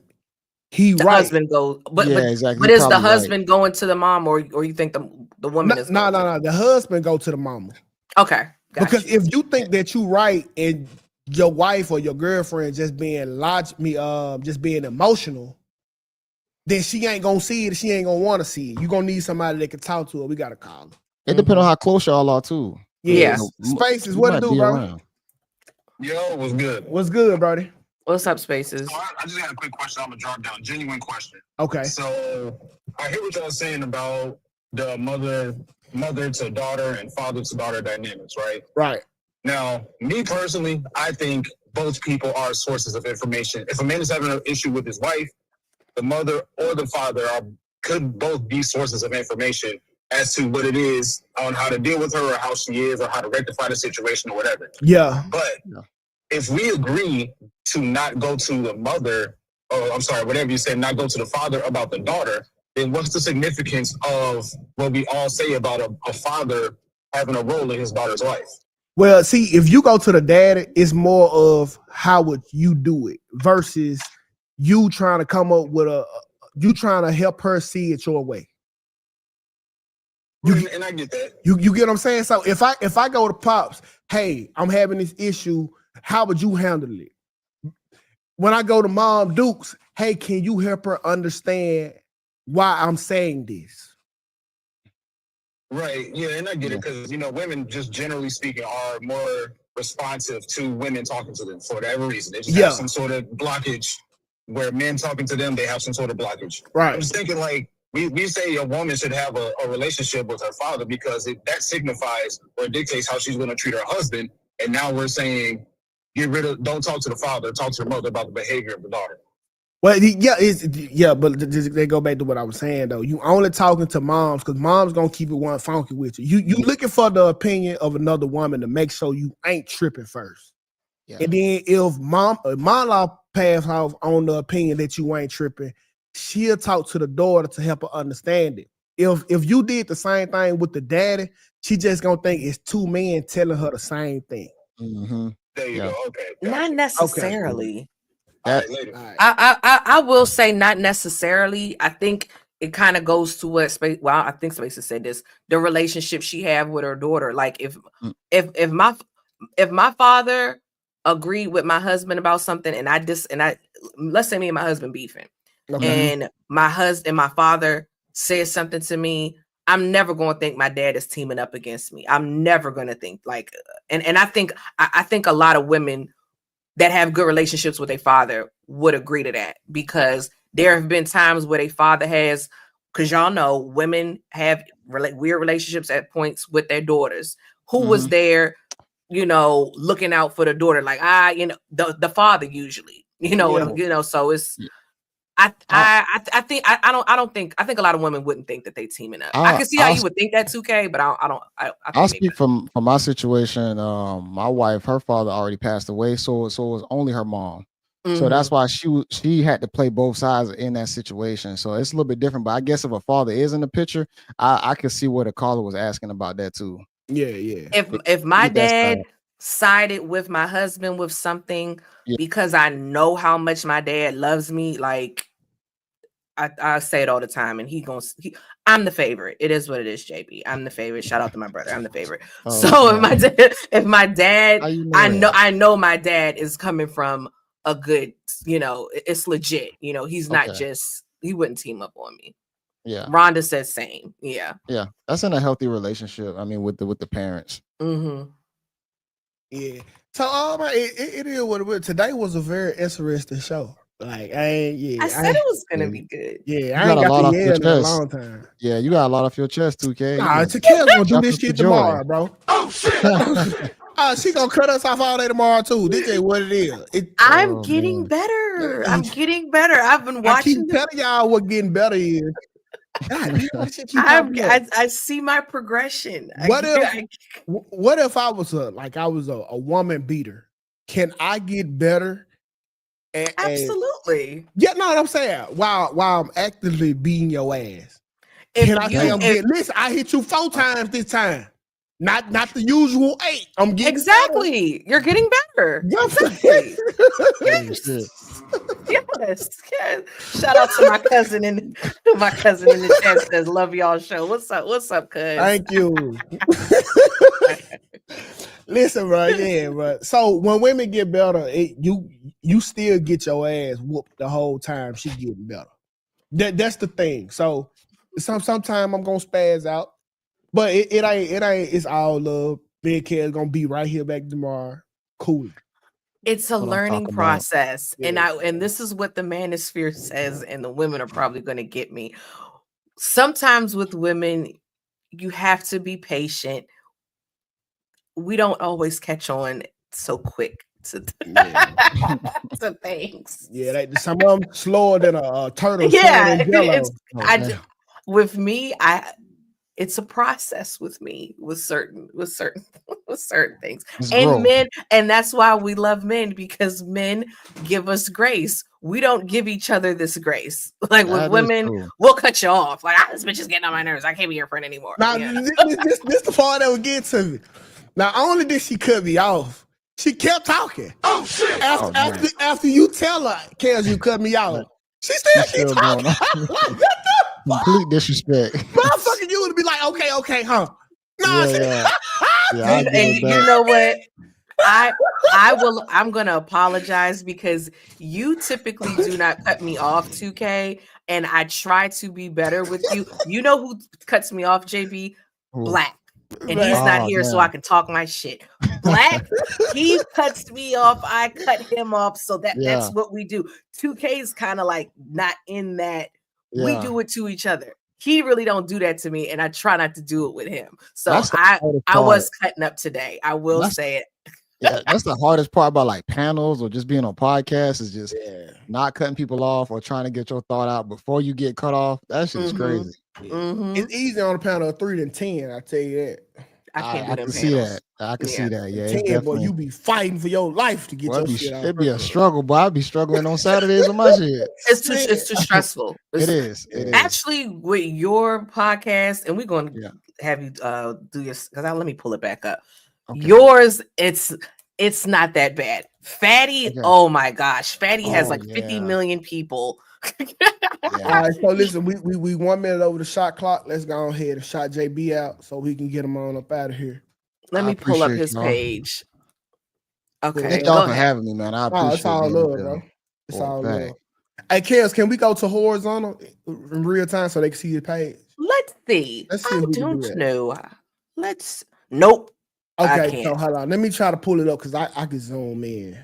the husband goes, but exactly. But is the husband going to the mom, or you think the woman is? No. The husband go to the mama. Okay, because if you think that you right and your wife or your girlfriend just being just being emotional, then she ain't gonna see it. She ain't gonna want to see it. You gonna need somebody that can talk to her. We gotta call her. It depends on how close y'all are too. Yeah. Spaces, what to do, bro? Yo, what's good? What's good, Brody? What's up, Spaces? So I just got a quick question. I'm gonna drop down. Genuine question. Okay. So I hear what y'all saying about the mother to daughter and father to daughter dynamics, right? Right. Now, me personally, I think both people are sources of information. If a man is having an issue with his wife, the mother or the father could both be sources of information as to what it is on how to deal with her or how she is or how to rectify the situation or whatever. Yeah. But if we agree to not go to the mother, or I'm sorry, whatever you said, not go to the father about the daughter, then what's the significance of what we all say about a father having a role in his daughter's life? Well, see, if you go to the dad, it's more of how would you do it versus you trying to come up with you trying to help her see it your way. And I get that. You get what I'm saying? So if I go to Pops, hey, I'm having this issue, how would you handle it? When I go to Mom Dukes, hey, can you help her understand why I'm saying this? Right. Yeah, and I get it because, women, just generally speaking, are more responsive to women talking to them for whatever reason. They just have some sort of blockage where men talking to them, they have some sort of blockage. Right. I'm just thinking, like, we say a woman should have a relationship with her father because that signifies or dictates how she's going to treat her husband. And now we're saying, don't talk to the father, talk to the mother about the behavior of the daughter. Well, but they go back to what I was saying though. You only talking to moms because mom's gonna keep it one funky with you. You looking for the opinion of another woman to make sure you ain't tripping first. Yeah. And then if mom-in-law pass off on the opinion that you ain't tripping, she'll talk to the daughter to help her understand it. If you did the same thing with the daddy, she just gonna think it's two men telling her the same thing. Mm-hmm. There you go. Okay. Not necessarily. I will say not necessarily. I think it kind of goes to what I think Spaces said this, the relationship she have with her daughter. Like if my father agreed with my husband about something and let's say me and my husband beefing, and my father says something to me, I'm never going to think my dad is teaming up against me. I'm never going to think and I think a lot of women that have good relationships with a father would agree to that, because there have been times where a father has, because y'all know women have weird relationships at points with their daughters. Who was there, looking out for the daughter? Like the father usually, so it's. I think a lot of women wouldn't think that they teaming up. I can see how you would think that 2K, but I'll speak from my situation. My wife, her father already passed away, so it was only her mom. Mm-hmm. So that's why she had to play both sides in that situation. So it's a little bit different. But I guess if a father is in the picture, I could see what the caller was asking about that too. Yeah. If my dad sided with my husband with something because I know how much my dad loves me, like I say it all the time, and I'm the favorite. It is what it is, JB. I'm the favorite. Shout out to my brother. I'm the favorite. If my dad, I know my dad is coming from a good, it's legit. He's not just, he wouldn't team up on me. Yeah. Rhonda says same. Yeah. Yeah. That's in a healthy relationship. I mean, with the parents. Mm-hmm. Yeah. So it is what it was. Today was a very interesting show. Like I said it was gonna be good. Yeah, I ain't got to yell in a long time. Yeah, you got a lot off your chest, 2K. Nah, Takel's gonna do this shit tomorrow, bro. Oh shit! She gonna cut us off all day tomorrow too. This ain't what it is. I'm getting better. I'm getting better. I've been watching. I keep telling y'all what getting better is. God, I see my progression. What if I was a woman beater? Can I get better? Absolutely. Yeah, no, what I'm saying, while I'm actively beating your ass, can I say I'm getting? Listen, I hit you 4 times this time, not the usual 8. I'm getting exactly. Better. You're getting better. Exactly. Yes. Shout out to my cousin in the chat says, "Love y'all show." What's up, cuz? Thank you. Listen, bro. Yeah, bro. So when women get better, you still get your ass whooped the whole time she getting better. That's the thing. So sometime I'm gonna spaz out, but it ain't. It's all love. Big Kid's gonna be right here back tomorrow. Cool. It's a what I'm learning talking about. process. And this is what the manosphere says, and the women are probably going to get me. Sometimes with women, you have to be patient. We don't always catch on so quick to to things. Yeah, some of them slower than a turtle. Yeah, Jello. with me, it's a process with me with certain things. And men, and that's why we love men, because men give us grace. We don't give each other this grace. Like with women, we'll cut you off. Like, this bitch is getting on my nerves. I can't be your friend anymore. Now, this the part that would get to me. Not only did she cut me off, she kept talking. Oh shit! After you tell her, Kels, you cut me off, she still keep talking. Complete disrespect. Motherfucker, you would be like, okay, huh? Nah, and you know what? I'm gonna apologize, because you typically do not cut me off, 2K, and I try to be better with you. You know who cuts me off, JB? Black. And he's not here, so I can talk my shit. Black, he cuts me off, I cut him off. So that's what we do. 2K is kind of like not in that. We do it to each other. He really don't do that to me, and I try not to do it with him. So I was cutting up today. I will say it. Yeah, that's the hardest part about like panels or just being on podcasts, is just not cutting people off or trying to get your thought out before you get cut off. That shit is crazy. It's easier on a panel of 3 than 10. I tell you that. I can see that. I can see that. Yeah, 10, boy, you be fighting for your life to get your shit out. It'd be a struggle, boy. I'd be struggling on Saturdays with my shit. It's too stressful. It is. Actually, with your podcast, and we're going to have you do your, because let me pull it back up. Okay. Yours, it's not that bad. Fatty, oh my gosh, Fatty has like 50 million people. All right, so listen, we 1 minute over the shot clock. Let's go ahead and shot JB out so we can get him on up out of here. Let me pull up his page. Okay, thank y'all for having me, man. I appreciate it's all love, bro. It's all love. Hey, Kels, can we go to horizontal in real time so they can see your page? Let's see. I don't know. Nope. Okay, so hold on. Let me try to pull it up because I can zoom in.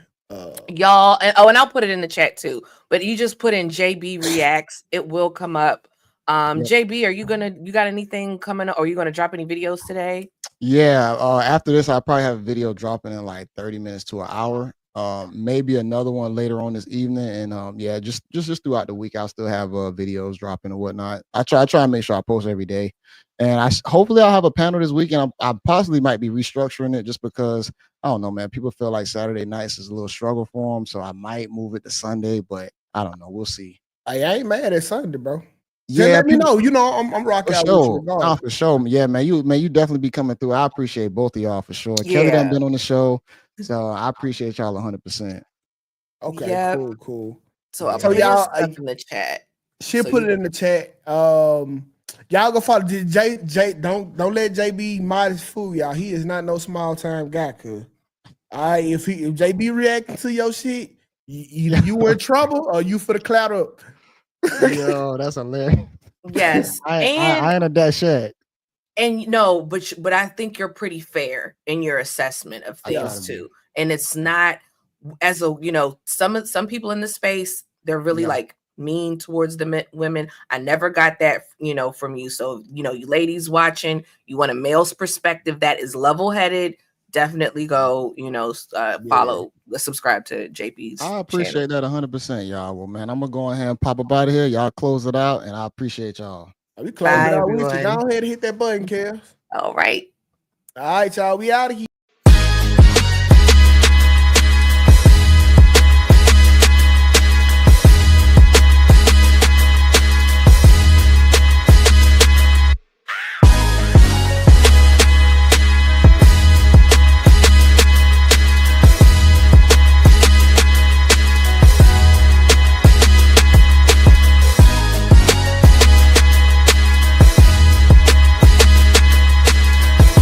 Y'all, and I'll put it in the chat too. But you just put in JB Reacts, it will come up. JB, you got anything coming up, or are you gonna drop any videos today? Yeah, after this, I'll probably have a video dropping in like 30 minutes to an hour. Maybe another one later on this evening, and just throughout the week, I'll still have videos dropping and whatnot. I try and make sure I post every day, and hopefully I'll have a panel this weekend. I possibly might be restructuring it just because I don't know, man. People feel like Saturday nights is a little struggle for them, so I might move it to Sunday, but I don't know. We'll see. I ain't mad at Sunday, bro. Yeah, let me know. You know, I'm rocking out with you. No, for sure. Yeah, man. You definitely be coming through. I appreciate both of y'all for sure. Kelly done been on the show, so I appreciate y'all 100%. Okay, cool. So I'll put y'all stuff in the chat. She'll put it in the chat. Y'all go follow J. Don't let JB modest fool y'all. He is not no small time guy. Cause if JB reacting to your shit, you in trouble or you for the clout up. Yo, that's hilarious. Yes, I ain't a that shit. And no, but I think you're pretty fair in your assessment of things too. And it's not as some people in the space, they're really like mean towards the women. I never got that from you. So you ladies watching, you want a male's perspective that is level-headed. Definitely go, follow, subscribe to JP's I appreciate that 100%, y'all. Well, man, I'm gonna go ahead and pop up out of here. Y'all close it out, and I appreciate y'all. We close it out with you. Go ahead and hit that button, Kev. All right, y'all. We out of here.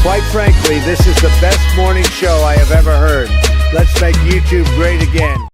Quite frankly, this is the best morning show I have ever heard. Let's make YouTube great again.